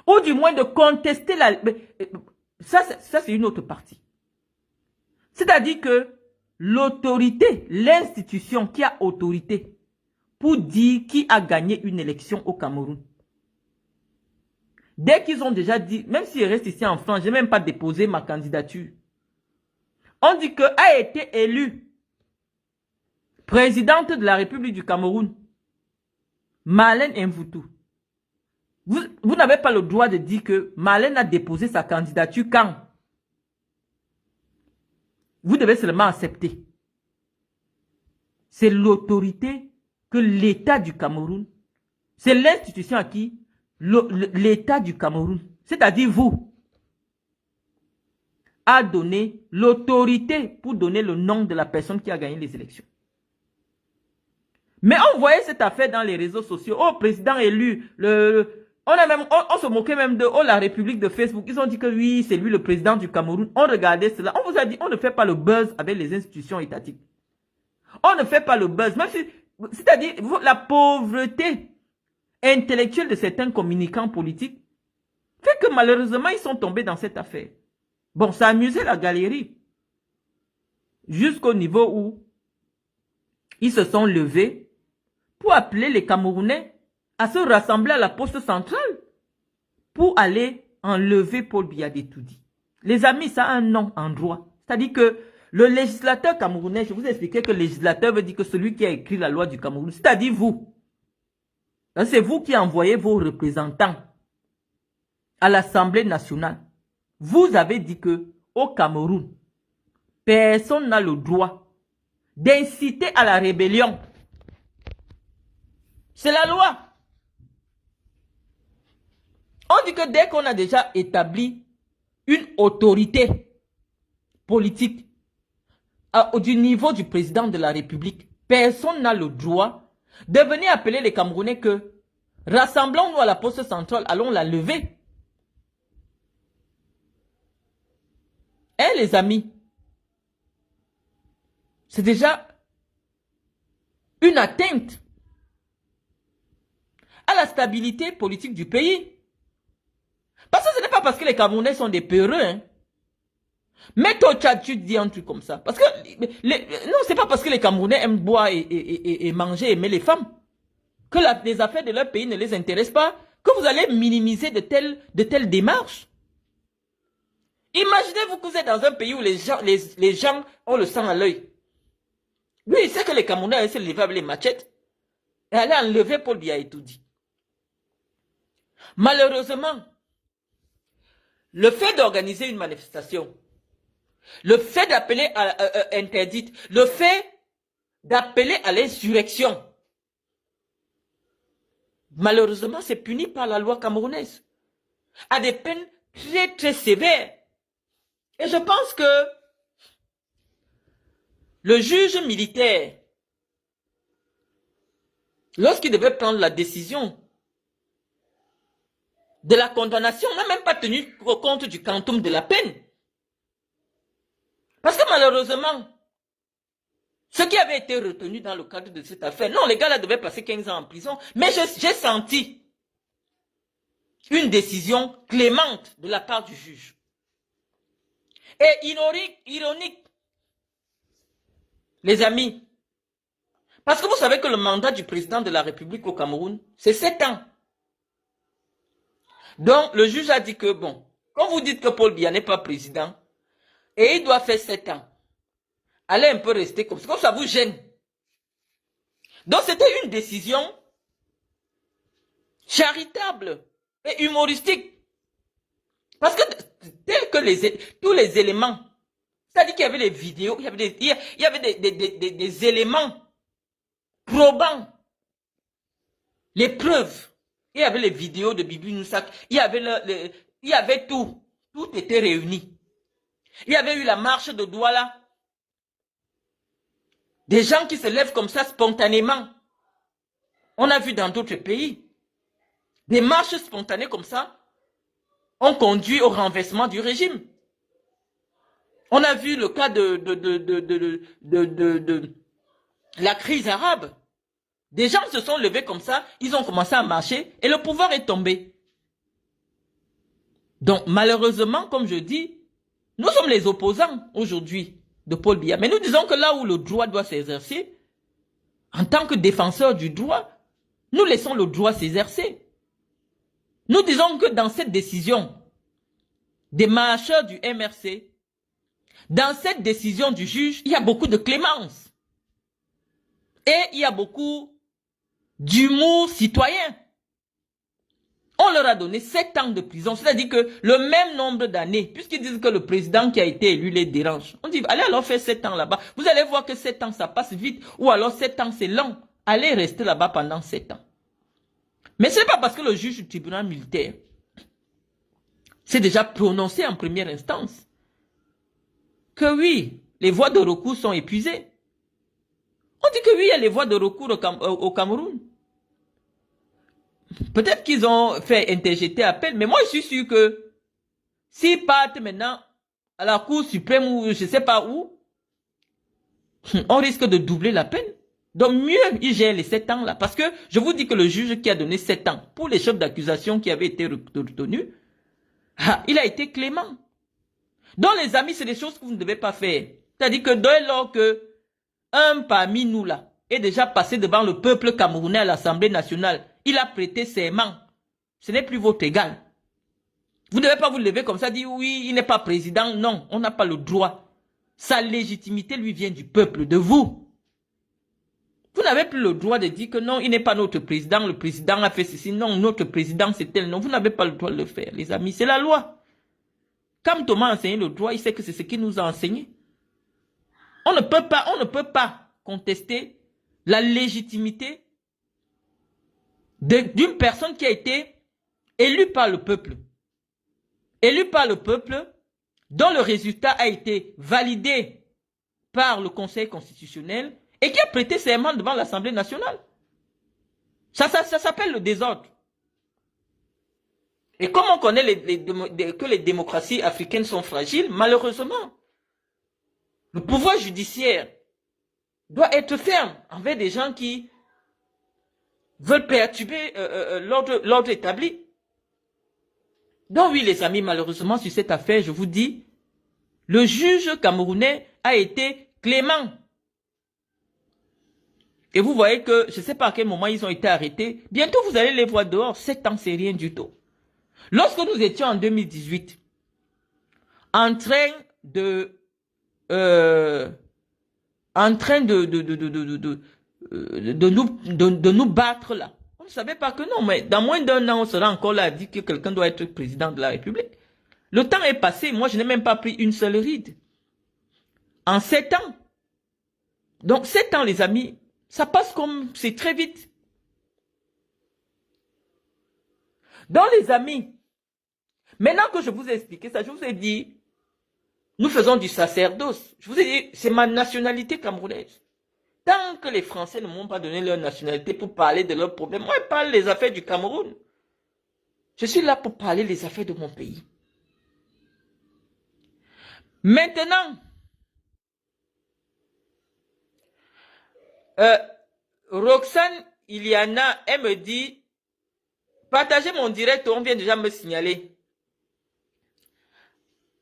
Ou du moins de contester la... Ça c'est une autre partie. C'est-à-dire que l'autorité, l'institution qui a autorité pour dire qui a gagné une élection au Cameroun. Dès qu'ils ont déjà dit, même s'il reste ici en France, je n'ai même pas déposé ma candidature. On dit que a été élu présidente de la République du Cameroun, Marlène Mvutu. Vous n'avez pas le droit de dire que Marlène a déposé sa candidature quand? Vous devez seulement accepter. C'est l'autorité que l'État du Cameroun, c'est l'institution à qui l'État du Cameroun, c'est-à-dire vous, a donné l'autorité pour donner le nom de la personne qui a gagné les élections. Mais on voyait cette affaire dans les réseaux sociaux. Oh, président élu, on se moquait même de la République de Facebook. Ils ont dit que oui, c'est lui le président du Cameroun. On regardait cela. On vous a dit, on ne fait pas le buzz avec les institutions étatiques. On ne fait pas le buzz. C'est-à-dire, la pauvreté intellectuelle de certains communicants politiques fait que malheureusement, ils sont tombés dans cette affaire. Bon, ça amusait la galerie. Jusqu'au niveau où ils se sont levés pour appeler les Camerounais à se rassembler à la poste centrale pour aller enlever Paul Biya d'Etoudi. Les amis, ça a un nom en droit. C'est-à-dire que le législateur camerounais, je vous ai expliqué que le législateur veut dire que celui qui a écrit la loi du Cameroun, c'est-à-dire vous. C'est vous qui envoyez vos représentants à l'Assemblée nationale. Vous avez dit que au Cameroun, personne n'a le droit d'inciter à la rébellion. C'est la loi. On dit que dès qu'on a déjà établi une autorité politique du niveau du président de la République, personne n'a le droit de venir appeler les Camerounais que rassemblons-nous à la poste centrale, allons la lever. Les amis, c'est déjà une atteinte à la stabilité politique du pays. Parce que ce n'est pas parce que les Camerounais sont des peureux. Hein. Mais toi, tu dis un truc comme ça. Parce que, non, c'est pas parce que les Camerounais aiment boire et manger, aimer les femmes, que les affaires de leur pays ne les intéressent pas, que vous allez minimiser de telles démarches. Imaginez-vous que vous êtes dans un pays où les gens ont le sang à l'œil. Lui, il sait que les Camerounais allaient se lever avec les machettes et allaient enlever Paul Biya Etoudi. Malheureusement, le fait d'organiser une manifestation, le fait d'appeler à interdite, le fait d'appeler à l'insurrection, malheureusement, c'est puni par la loi camerounaise, à des peines très très sévères. Et je pense que le juge militaire, lorsqu'il devait prendre la décision de la condamnation, n'a même pas tenu compte du quantum de la peine. Parce que malheureusement, Ce qui avait été retenu dans le cadre de cette affaire. Non, les gars là devaient passer 15 ans en prison. Mais j'ai senti une décision clémente de la part du juge. Et ironique, les amis, parce que vous savez que le mandat du président de la République au Cameroun, c'est 7 ans. Donc, le juge a dit que, bon, quand vous dites que Paul Biya n'est pas président, et il doit faire 7 ans, allez un peu rester comme ça vous gêne. Donc, c'était une décision charitable et humoristique. Parce que, tel que tous les éléments, c'est-à-dire qu'il y avait des vidéos, il y avait des éléments probants, les preuves. Il y avait les vidéos de Bibi Noussak, il y avait tout. Tout était réuni. Il y avait eu la marche de Douala. Des gens qui se lèvent comme ça spontanément. On a vu dans d'autres pays. Des marches spontanées comme ça ont conduit au renversement du régime. On a vu le cas de la crise arabe. Des gens se sont levés comme ça, ils ont commencé à marcher et le pouvoir est tombé. Donc malheureusement, comme je dis, nous sommes les opposants aujourd'hui de Paul Biya. Mais nous disons que là où le droit doit s'exercer, en tant que défenseurs du droit, nous laissons le droit s'exercer. Nous disons que dans cette décision des marcheurs du MRC, dans cette décision du juge, il y a beaucoup de clémence. Et il y a beaucoup d'humour citoyen. On leur a donné 7 ans de prison, c'est-à-dire que le même nombre d'années, puisqu'ils disent que le président qui a été élu les dérange. On dit, allez alors faire 7 ans là-bas. Vous allez voir que 7 ans, ça passe vite, ou alors 7 ans, c'est long. Allez rester là-bas pendant 7 ans. Mais ce n'est pas parce que le juge du tribunal militaire s'est déjà prononcé en première instance que oui, les voies de recours sont épuisées. On dit que oui, il y a les voies de recours au Cameroun. Peut-être qu'ils ont fait interjeter appel, mais moi je suis sûr que s'ils partent maintenant à la Cour suprême ou je ne sais pas où, on risque de doubler la peine. Donc mieux, ils gèrent les 7 ans là. Parce que je vous dis que le juge qui a donné 7 ans pour les chefs d'accusation qui avaient été retenus, il a été clément. Donc les amis, c'est des choses que vous ne devez pas faire. C'est-à-dire que dès lors que un parmi nous là est déjà passé devant le peuple camerounais à l'Assemblée nationale, il a prêté serment. Ce n'est plus votre égal. Vous ne devez pas vous lever comme ça, dire oui, il n'est pas président. Non, on n'a pas le droit. Sa légitimité lui vient du peuple, de vous. Vous n'avez plus le droit de dire que non, il n'est pas notre président, le président a fait ceci. Non, notre président c'est tel. Non, vous n'avez pas le droit de le faire, les amis. C'est la loi. Comme Thomas a enseigné le droit, il sait que c'est ce qu'il nous a enseigné. On ne peut pas contester la légitimité d'une personne qui a été élue par le peuple. Élue par le peuple, dont le résultat a été validé par le Conseil constitutionnel et qui a prêté serment devant l'Assemblée nationale. Ça s'appelle le désordre. Et comme on connaît que les démocraties africaines sont fragiles, malheureusement, le pouvoir judiciaire doit être ferme envers des gens qui veulent perturber l'ordre établi. Donc oui, les amis, malheureusement, sur cette affaire, je vous dis, le juge camerounais a été clément. Et vous voyez que, je ne sais pas à quel moment ils ont été arrêtés. Bientôt, vous allez les voir dehors. 7 ans, c'est rien du tout. Lorsque nous étions en 2018, en train de nous battre là. On ne savait pas que non, mais dans moins d'un an, on sera encore là à dire que quelqu'un doit être président de la République. Le temps est passé, moi je n'ai même pas pris une seule ride. En 7 ans. Donc 7 ans les amis, ça passe comme, c'est très vite. Donc les amis, maintenant que je vous ai expliqué ça, je vous ai dit, nous faisons du sacerdoce. Je vous ai dit, c'est ma nationalité camerounaise. Tant que les Français ne m'ont pas donné leur nationalité pour parler de leurs problèmes, moi je parle des affaires du Cameroun. Je suis là pour parler des affaires de mon pays. Maintenant, Euh, Roxane Iliana, elle me dit, partagez mon direct, on vient déjà me signaler.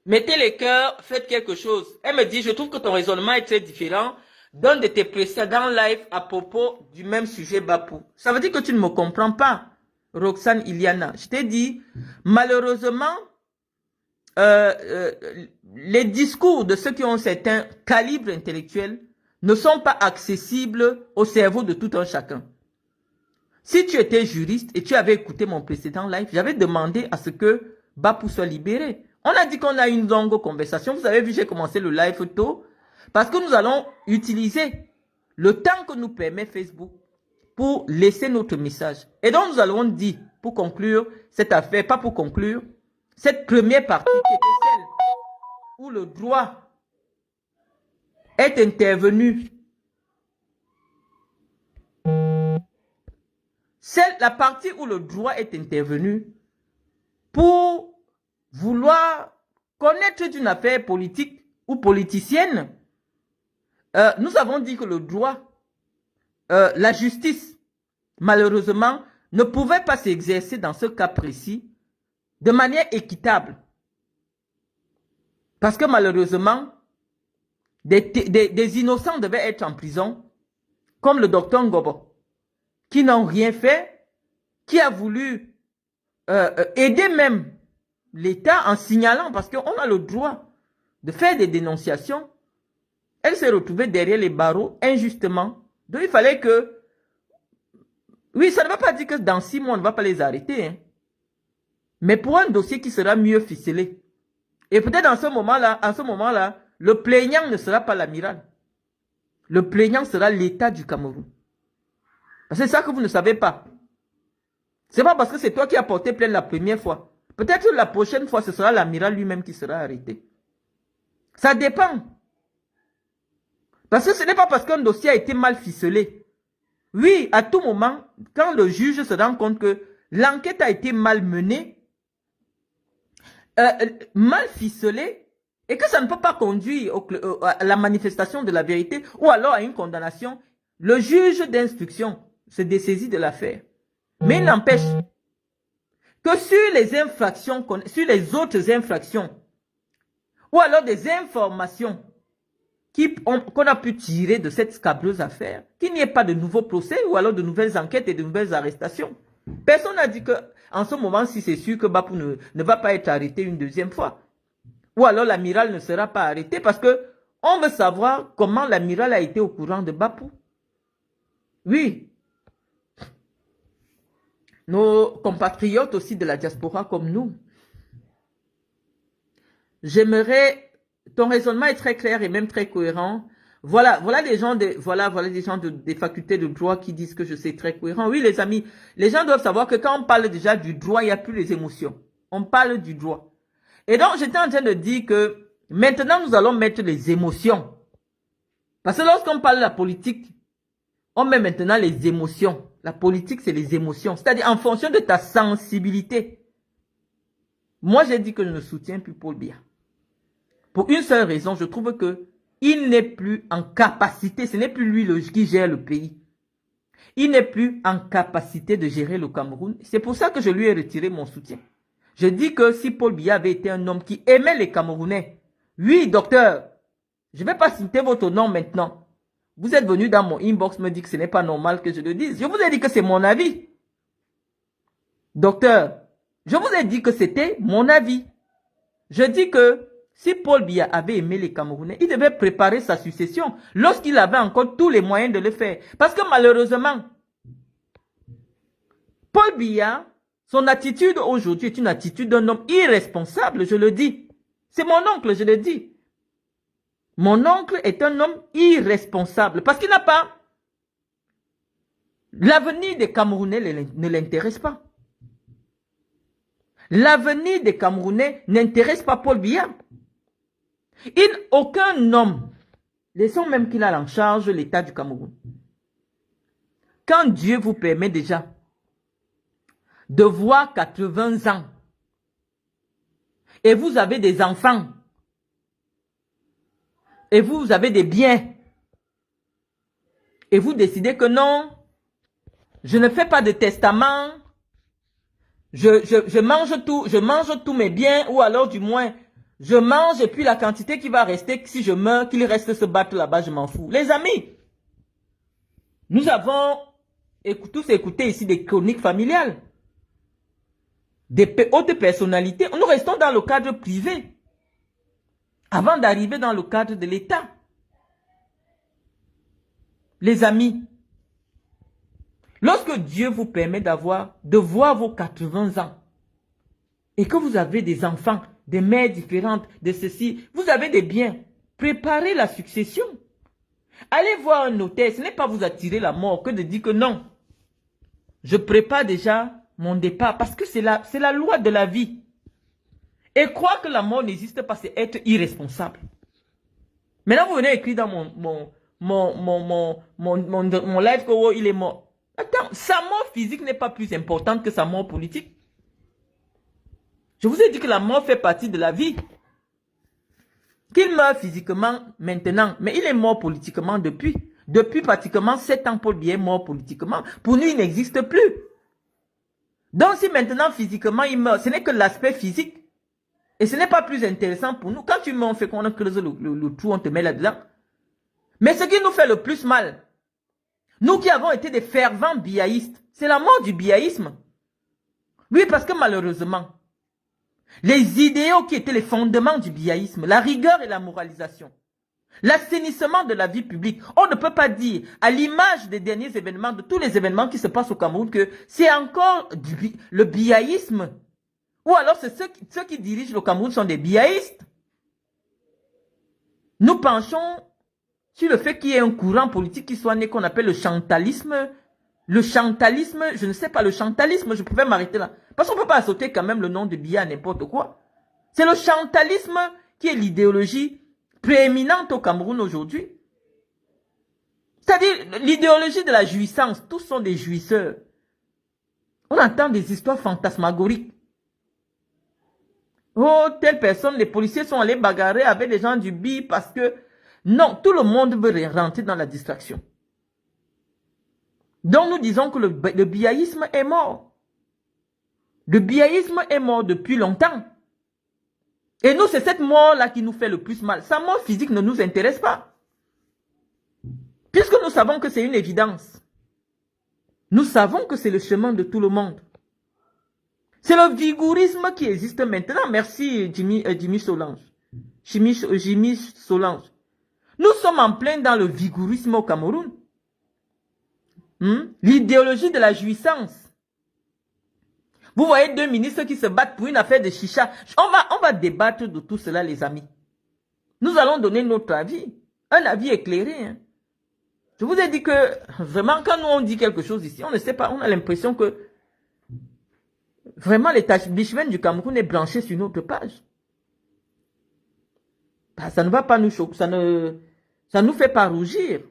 Mettez les cœurs, faites quelque chose. Elle me dit, je trouve que ton raisonnement est très différent d'un de tes précédents lives à propos du même sujet, Bapou. Ça veut dire que tu ne me comprends pas, Roxane Iliana. Je t'ai dit, malheureusement, les discours de ceux qui ont un certain calibre intellectuel ne sont pas accessibles au cerveau de tout un chacun. Si tu étais juriste et tu avais écouté mon précédent live, j'avais demandé à ce que Bapou soit libéré. On a dit qu'on a une longue conversation. Vous avez vu, j'ai commencé le live tôt parce que nous allons utiliser le temps que nous permet Facebook pour laisser notre message. Et donc, nous allons dire, pour conclure cette affaire, pas pour conclure, cette première partie qui était celle où le droit est intervenu. C'est la partie où le droit est intervenu pour vouloir connaître d'une affaire politique ou politicienne. Nous avons dit que le droit, la justice, malheureusement, ne pouvait pas s'exercer dans ce cas précis de manière équitable. Parce que malheureusement, des innocents devaient être en prison, comme le docteur Ngobo, qui n'ont rien fait, qui a voulu aider même l'État en signalant, parce qu'on a le droit de faire des dénonciations. Elle s'est retrouvée derrière les barreaux injustement. Donc il fallait que... Oui, ça ne veut pas dire que dans 6 mois, on ne va pas les arrêter. Hein. Mais pour un dossier qui sera mieux ficelé. Et peut-être en ce moment-là, le plaignant ne sera pas l'amiral. Le plaignant sera l'État du Cameroun. C'est ça que vous ne savez pas. C'est pas parce que c'est toi qui as porté plainte la première fois. Peut-être que la prochaine fois, ce sera l'amiral lui-même qui sera arrêté. Ça dépend. Parce que ce n'est pas parce qu'un dossier a été mal ficelé. Oui, à tout moment, quand le juge se rend compte que l'enquête a été mal menée, mal ficelée, et que ça ne peut pas conduire à la manifestation de la vérité ou alors à une condamnation, le juge d'instruction se dessaisit de l'affaire. Mais il n'empêche que sur les infractions, sur les autres infractions, ou alors des informations qu'on a pu tirer de cette scabreuse affaire, qu'il n'y ait pas de nouveaux procès ou alors de nouvelles enquêtes et de nouvelles arrestations. Personne n'a dit qu'en ce moment-ci, c'est sûr que Bapou ne va pas être arrêté une deuxième fois. Ou alors l'amiral ne sera pas arrêté parce que on veut savoir comment l'amiral a été au courant de Bapou. Oui. Nos compatriotes aussi de la diaspora comme nous. J'aimerais... Ton raisonnement est très clair et même très cohérent. Voilà des gens des facultés de droit qui disent que je suis très cohérent. Oui, les amis, les gens doivent savoir que quand on parle déjà du droit, il n'y a plus les émotions. On parle du droit. Et donc, j'étais en train de dire que maintenant, nous allons mettre les émotions. Parce que lorsqu'on parle de la politique, on met maintenant les émotions. La politique, c'est les émotions. C'est-à-dire en fonction de ta sensibilité. Moi, j'ai dit que je ne soutiens plus Paul Biya. Pour une seule raison, je trouve que il n'est plus en capacité, ce n'est plus lui qui gère le pays. Il n'est plus en capacité de gérer le Cameroun. C'est pour ça que je lui ai retiré mon soutien. Je dis que si Paul Biya avait été un homme qui aimait les Camerounais, oui, docteur, je ne vais pas citer votre nom maintenant. Vous êtes venu dans mon inbox me dire que ce n'est pas normal que je le dise. Je vous ai dit que c'est mon avis. Docteur, je vous ai dit que c'était mon avis. Je dis que si Paul Biya avait aimé les Camerounais, il devait préparer sa succession lorsqu'il avait encore tous les moyens de le faire. Parce que malheureusement, Paul Biya, son attitude aujourd'hui est une attitude d'un homme irresponsable, je le dis. C'est mon oncle, je le dis. Mon oncle est un homme irresponsable parce qu'il n'a pas... L'avenir des Camerounais ne l'intéresse pas. L'avenir des Camerounais n'intéresse pas Paul Biya. Aucun homme, laissons même qu'il a en charge l'État du Cameroun. Quand Dieu vous permet déjà de voir 80 ans et vous avez des enfants et vous avez des biens Et vous décidez que non, je ne fais pas de testament, je mange tous mes biens, ou alors du moins, je mange et puis la quantité qui va rester, si je meurs, qu'il reste ce bateau là-bas, je m'en fous. Les amis, nous avons tous écouté ici des chroniques familiales, des hautes personnalités. Nous restons dans le cadre privé avant d'arriver dans le cadre de l'État. Les amis, lorsque Dieu vous permet de voir vos 80 ans et que vous avez des enfants, des mères différentes, de ceci, vous avez des biens, préparez la succession. Allez voir un notaire, ce n'est pas vous attirer la mort que de dire que non. Je prépare déjà mon départ parce que c'est la loi de la vie. Et croire que la mort n'existe pas, c'est être irresponsable. Maintenant, vous venez écrire dans mon live que oh, il est mort. Attends, sa mort physique n'est pas plus importante que sa mort politique. Je vous ai dit que la mort fait partie de la vie. Qu'il meurt physiquement maintenant, mais il est mort politiquement depuis. Depuis pratiquement 7 ans, Paul Biya est mort politiquement. Pour nous, il n'existe plus. Donc si maintenant physiquement il meurt, ce n'est que l'aspect physique. Et ce n'est pas plus intéressant pour nous. Quand tu meurs, on fait qu'on creuse le trou, on te met là-dedans. Mais ce qui nous fait le plus mal, nous qui avons été des fervents biaïstes, c'est la mort du biaïsme. Oui, parce que malheureusement, les idéaux qui étaient les fondements du biaïsme, la rigueur et la moralisation, l'assainissement de la vie publique, on ne peut pas dire, à l'image des derniers événements, de tous les événements qui se passent au Cameroun, que c'est encore le biaïsme. Ou alors c'est ceux qui dirigent le Cameroun sont des biaïstes. Nous penchons sur le fait qu'il y ait un courant politique qui soit né qu'on appelle le chantalisme. Le chantalisme, je ne sais pas, le chantalisme, je pouvais m'arrêter là. Parce qu'on ne peut pas associer quand même le nom de Biya à n'importe quoi. C'est le chantalisme qui est l'idéologie prééminente au Cameroun aujourd'hui. C'est-à-dire l'idéologie de la jouissance. Tous sont des jouisseurs. On entend des histoires fantasmagoriques. Oh, telle personne, les policiers sont allés bagarrer avec les gens du BI parce que... Non, tout le monde veut rentrer dans la distraction. Donc nous disons que le biaïsme est mort. Le biaïsme est mort depuis longtemps. Et nous, c'est cette mort-là qui nous fait le plus mal. Sa mort physique ne nous intéresse pas. Puisque nous savons que c'est une évidence. Nous savons que c'est le chemin de tout le monde. C'est le vigourisme qui existe maintenant. Merci Jimmy Solange. Jimmy Solange. Nous sommes en plein dans le vigourisme au Cameroun. L'idéologie de la jouissance. Vous voyez deux ministres qui se battent pour une affaire de chicha. On va débattre de tout cela, les amis. Nous allons donner notre avis. Un avis éclairé. Hein. Je vous ai dit que, vraiment, quand nous on dit quelque chose ici, on ne sait pas, on a l'impression que vraiment l'établissement du Cameroun est branché sur notre page. Bah, ça ne va pas nous choquer, ça nous fait pas rougir.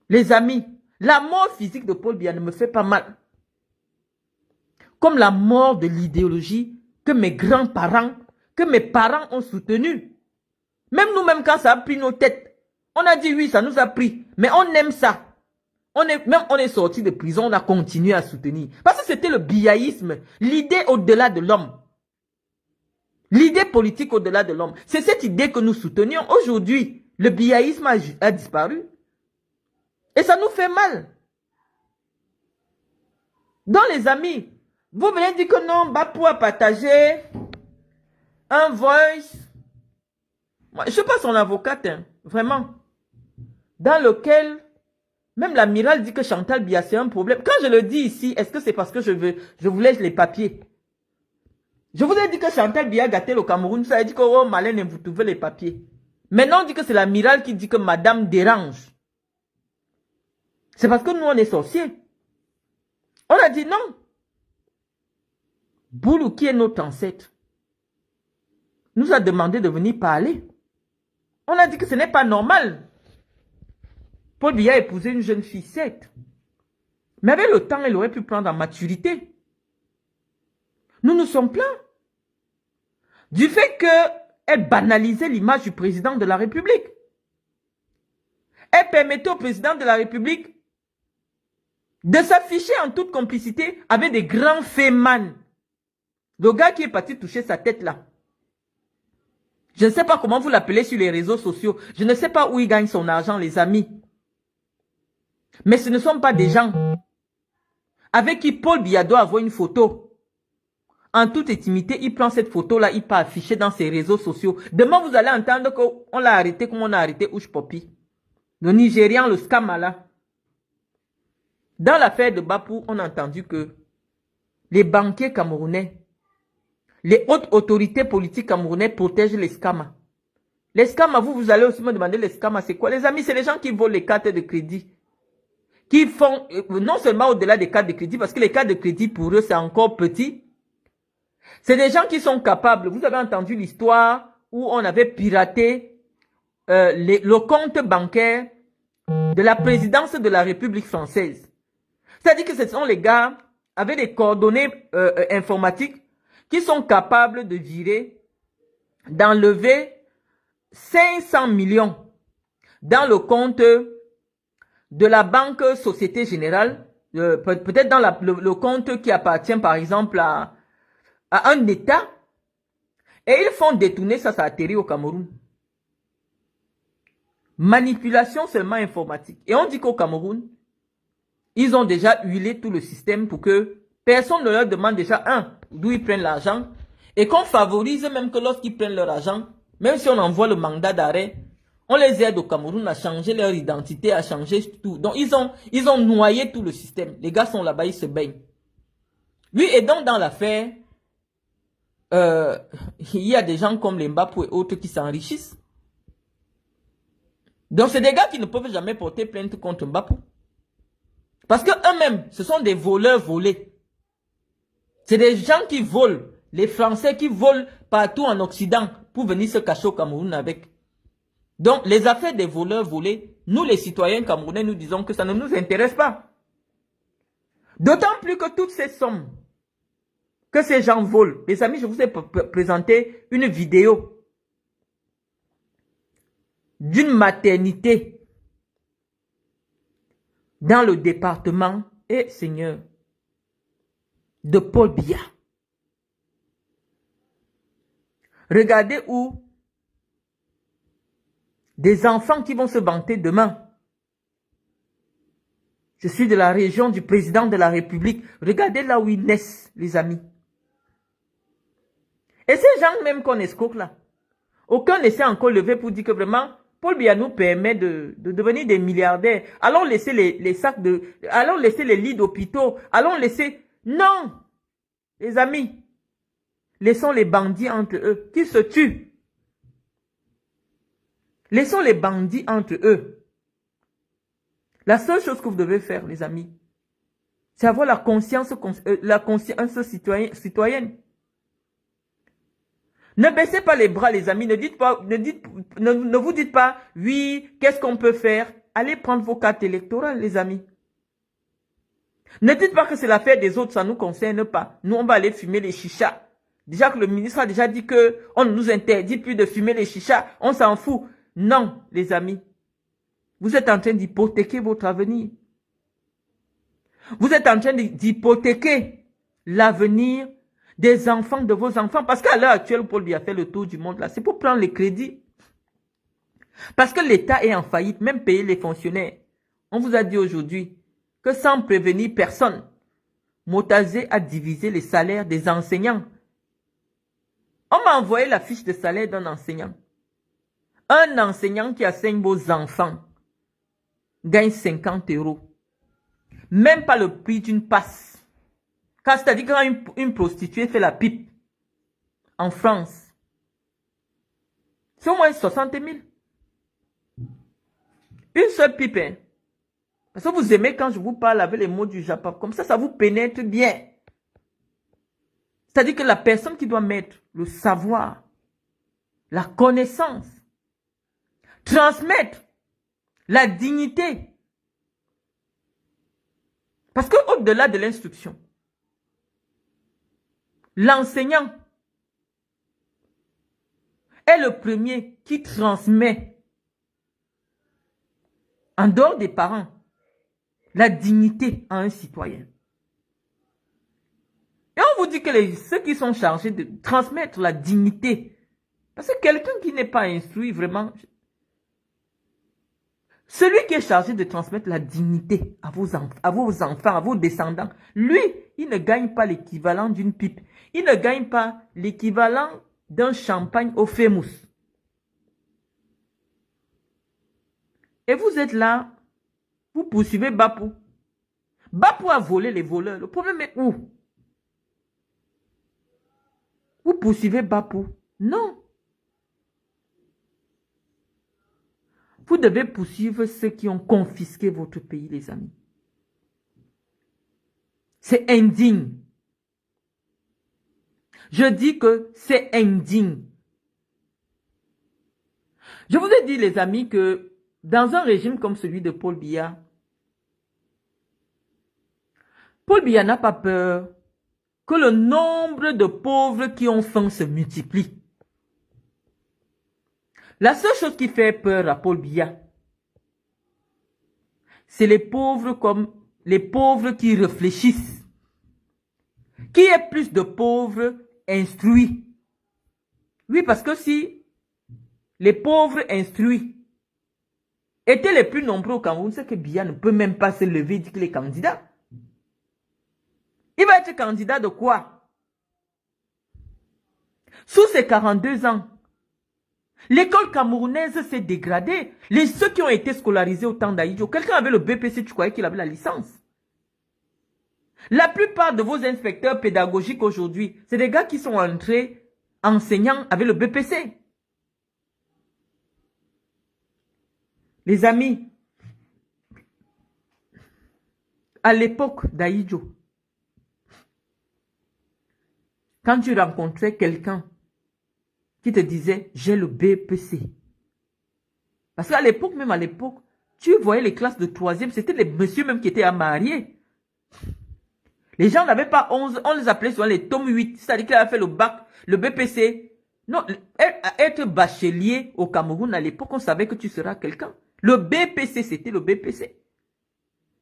Les amis, la mort physique de Paul Biya ne me fait pas mal. Comme la mort de l'idéologie que mes grands-parents, que mes parents ont soutenue. Même nous-mêmes, quand ça a pris nos têtes, on a dit oui, ça nous a pris. Mais on aime ça. On est sorti de prison, on a continué à soutenir. Parce que c'était le biaïsme, l'idée au-delà de l'homme. L'idée politique au-delà de l'homme. C'est cette idée que nous soutenions. Aujourd'hui, le biaïsme a disparu. Et ça nous fait mal. Donc les amis, vous venez dire que non, Bapou a partagé un voice. Moi, je ne suis pas son avocate, hein, vraiment. Dans lequel, même l'amiral dit que Chantal Biya, c'est un problème. Quand je le dis ici, est-ce que c'est parce que je vous laisse les papiers? Je vous ai dit que Chantal Biya a gâté le Cameroun. Ça a dit que, oh, Malène, vous trouvez les papiers. Maintenant, on dit que c'est l'amiral qui dit que madame dérange. C'est parce que nous, on est sorciers. On a dit non. Boulou, qui est notre ancêtre, nous a demandé de venir parler. On a dit que ce n'est pas normal. Paul Biya a épousé une jeune fille, certes. Mais avec le temps, elle aurait pu prendre en maturité. Nous nous sommes plaints du fait qu'elle banalisait l'image du président de la République. Elle permettait au président de la République de s'afficher en toute complicité avec des grands fémans. Le gars qui est parti toucher sa tête là. Je ne sais pas comment vous l'appelez sur les réseaux sociaux. Je ne sais pas où il gagne son argent, les amis. Mais ce ne sont pas des gens avec qui Paul Biya doit avoir une photo. En toute intimité, il prend cette photo-là, il peut afficher dans ses réseaux sociaux. Demain, vous allez entendre qu'on l'a arrêté comme on a arrêté Ouch Popi. Le Nigérian, le Scamala. Dans l'affaire de Bapou, on a entendu que les banquiers camerounais, les hautes autorités politiques camerounais protègent les scamas. Les scamas, vous allez aussi me demander les scamas, c'est quoi? Les amis, c'est les gens qui volent les cartes de crédit. Qui font, non seulement au-delà des cartes de crédit, parce que les cartes de crédit pour eux, c'est encore petit. C'est des gens qui sont capables. Vous avez entendu l'histoire où on avait piraté le compte bancaire de la présidence de la République française. C'est-à-dire que ce sont les gars avec des coordonnées informatiques qui sont capables de virer, d'enlever 500 millions dans le compte de la Banque Société Générale, peut-être dans le compte qui appartient par exemple à un État, et ils font détourner ça, ça atterrit au Cameroun. Manipulation seulement informatique. Et on dit qu'au Cameroun, ils ont déjà huilé tout le système pour que personne ne leur demande déjà, d'où ils prennent l'argent, et qu'on favorise même que lorsqu'ils prennent leur argent, même si on envoie le mandat d'arrêt, on les aide au Cameroun à changer leur identité, à changer tout. Donc ils ont noyé tout le système. Les gars sont là-bas, ils se baignent. Oui, et donc dans l'affaire, il y a des gens comme les Mbapou et autres qui s'enrichissent. Donc c'est des gars qui ne peuvent jamais porter plainte contre Mbapou. Parce que eux-mêmes, ce sont des voleurs volés. C'est des gens qui volent. Les Français qui volent partout en Occident pour venir se cacher au Cameroun avec. Donc les affaires des voleurs volés, nous les citoyens camerounais, nous disons que ça ne nous intéresse pas. D'autant plus que toutes ces sommes que ces gens volent. Les amis, je vous ai présenté une vidéo d'une maternité dans le département, et Seigneur, de Paul Biya. Regardez où des enfants qui vont se vanter demain. Je suis de la région du président de la République. Regardez là où ils naissent, les amis. Et ces gens même qu'on escroque là, aucun ne s'est encore levé pour dire que vraiment, Paul Biya nous permet de devenir des milliardaires. Allons laisser les sacs allons laisser les lits d'hôpitaux. Allons laisser... Non! Les amis, laissons les bandits entre eux, qui se tuent. Laissons les bandits entre eux. La seule chose que vous devez faire, les amis, c'est avoir la conscience citoyenne. Ne baissez pas les bras, les amis. Ne vous dites pas, oui, qu'est-ce qu'on peut faire? Allez prendre vos cartes électorales, les amis. Ne dites pas que c'est l'affaire des autres, ça ne nous concerne pas. Nous, on va aller fumer les chichas. Déjà que le ministre a déjà dit que on ne nous interdit plus de fumer les chichas. On s'en fout. Non, les amis. Vous êtes en train d'hypothéquer votre avenir. Vous êtes en train d'hypothéquer l'avenir des enfants de vos enfants. Parce qu'à l'heure actuelle, Paul Biya fait le tour du monde là. C'est pour prendre les crédits. Parce que l'État est en faillite, même payer les fonctionnaires. On vous a dit aujourd'hui que sans prévenir personne, Motazé a divisé les salaires des enseignants. On m'a envoyé la fiche de salaire d'un enseignant. Un enseignant qui enseigne vos enfants gagne 50 €. Même pas le prix d'une passe. C'est-à-dire quand une prostituée fait la pipe en France, c'est au moins 60 000. Une seule pipe. Hein. Parce que vous aimez quand je vous parle avec les mots du Japon. Comme ça vous pénètre bien. C'est-à-dire que la personne qui doit mettre le savoir, la connaissance, transmettre la dignité. Parce qu'au-delà de l'instruction, l'enseignant est le premier qui transmet en dehors des parents, la dignité à un citoyen. Et on vous dit que ceux qui sont chargés de transmettre la dignité, parce que quelqu'un qui n'est pas instruit vraiment, celui qui est chargé de transmettre la dignité à vos enfants, à vos descendants, lui, il ne gagne pas l'équivalent d'une pipe. Il ne gagne pas l'équivalent d'un champagne au Famous. Et vous êtes là, vous poursuivez Bapou. Bapou a volé les voleurs. Le problème est où? Vous poursuivez Bapou? Non. Vous devez poursuivre ceux qui ont confisqué votre pays, les amis. C'est indigne. Je dis que c'est indigne. Je vous ai dit, les amis, que dans un régime comme celui de Paul Biya n'a pas peur que le nombre de pauvres qui ont faim se multiplie. La seule chose qui fait peur à Paul Biya, c'est les pauvres comme les pauvres qui réfléchissent. Qui est plus de pauvres instruits? Oui, parce que si les pauvres instruits étaient les plus nombreux au Cameroun, c'est que Biya ne peut même pas se lever et dire qu'il est candidat. Il va être candidat de quoi? Sous ses 42 ans, l'école camerounaise s'est dégradée. Ceux qui ont été scolarisés au temps d'Aïdjo, quelqu'un avait le BPC, tu croyais qu'il avait la licence? La plupart de vos inspecteurs pédagogiques aujourd'hui, c'est des gars qui sont entrés enseignants avec le BPC. Les amis, à l'époque d'Aïdjo, quand tu rencontrais quelqu'un qui te disait « j'ai le BPC », parce qu'à l'époque, même à l'époque, tu voyais les classes de 3e, c'était les messieurs même qui étaient à marier. Les gens n'avaient pas 11, on les appelait souvent les tomes 8, c'est-à-dire qu'il avait fait le bac, le BPC. Non, être bachelier au Cameroun à l'époque, on savait que tu seras quelqu'un. Le BPC, c'était le BPC.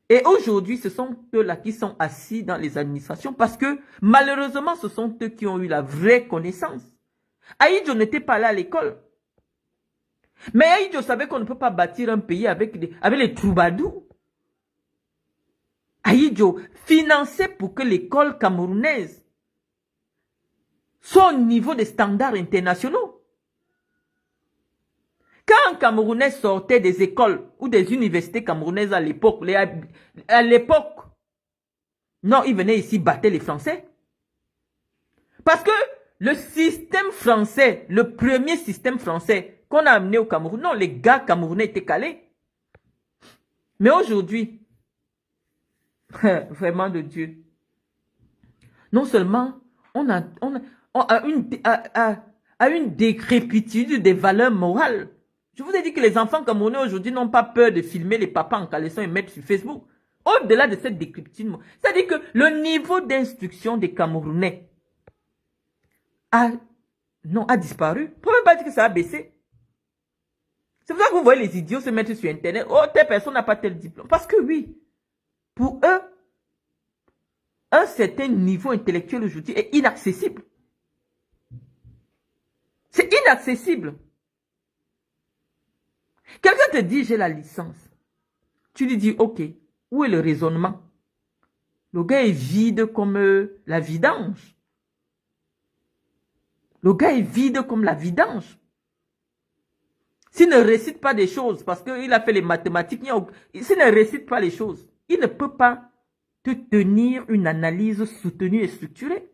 Et aujourd'hui, ce sont eux-là qui sont assis dans les administrations parce que malheureusement, ce sont eux qui ont eu la vraie connaissance. Aïdjo n'était pas là à l'école. Mais Aïdjo savait qu'on ne peut pas bâtir un pays avec les troubadours. Aïdjo finançait pour que l'école camerounaise soit au niveau des standards internationaux. Quand un Camerounais sortait des écoles ou des universités camerounaises à l'époque, non, ils venaient ici battre les Français. Parce que le système français, le premier système français qu'on a amené au Cameroun, non, les gars camerounais étaient calés. Mais aujourd'hui, vraiment de Dieu, non seulement on a une décrépitude des valeurs morales. Je vous ai dit que les enfants camerounais aujourd'hui n'ont pas peur de filmer les papas en caleçon et mettre sur Facebook. Au-delà de cette décrépitude, c'est-à-dire que le niveau d'instruction des Camerounais a disparu. Vous ne pouvez pas dire que ça a baissé. C'est pour ça que vous voyez les idiots se mettre sur Internet. Oh, telle personne n'a pas tel diplôme. Parce que oui, pour eux, un certain niveau intellectuel aujourd'hui est inaccessible. C'est inaccessible. Quelqu'un te dit, j'ai la licence. Tu lui dis, ok, où est le raisonnement? Le gars est vide comme la vidange. Le gars est vide comme la vidange. S'il ne récite pas des choses, parce qu'il a fait les mathématiques, s'il ne récite pas les choses, il ne peut pas te tenir une analyse soutenue et structurée.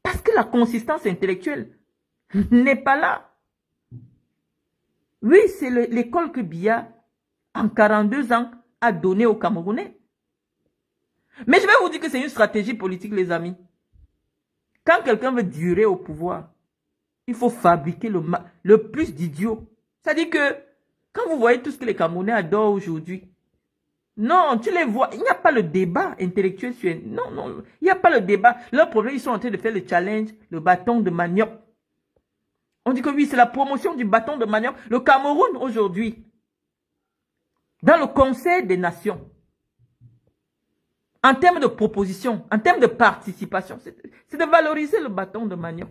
Parce que la consistance intellectuelle n'est pas là. Oui, c'est l'école que Biya, en 42 ans, a donnée aux Camerounais. Mais je vais vous dire que c'est une stratégie politique, les amis. Quand quelqu'un veut durer au pouvoir, il faut fabriquer le plus d'idiots. C'est-à-dire que, quand vous voyez tout ce que les Camerounais adorent aujourd'hui, non, tu les vois, il n'y a pas le débat intellectuel sur... Non, non, il n'y a pas le débat. Leur problème, ils sont en train de faire le challenge, le bâton de manioc. On dit que oui, c'est la promotion du bâton de manioc. Le Cameroun, aujourd'hui, dans le Conseil des Nations, en termes de proposition, en termes de participation, c'est de valoriser le bâton de manioc.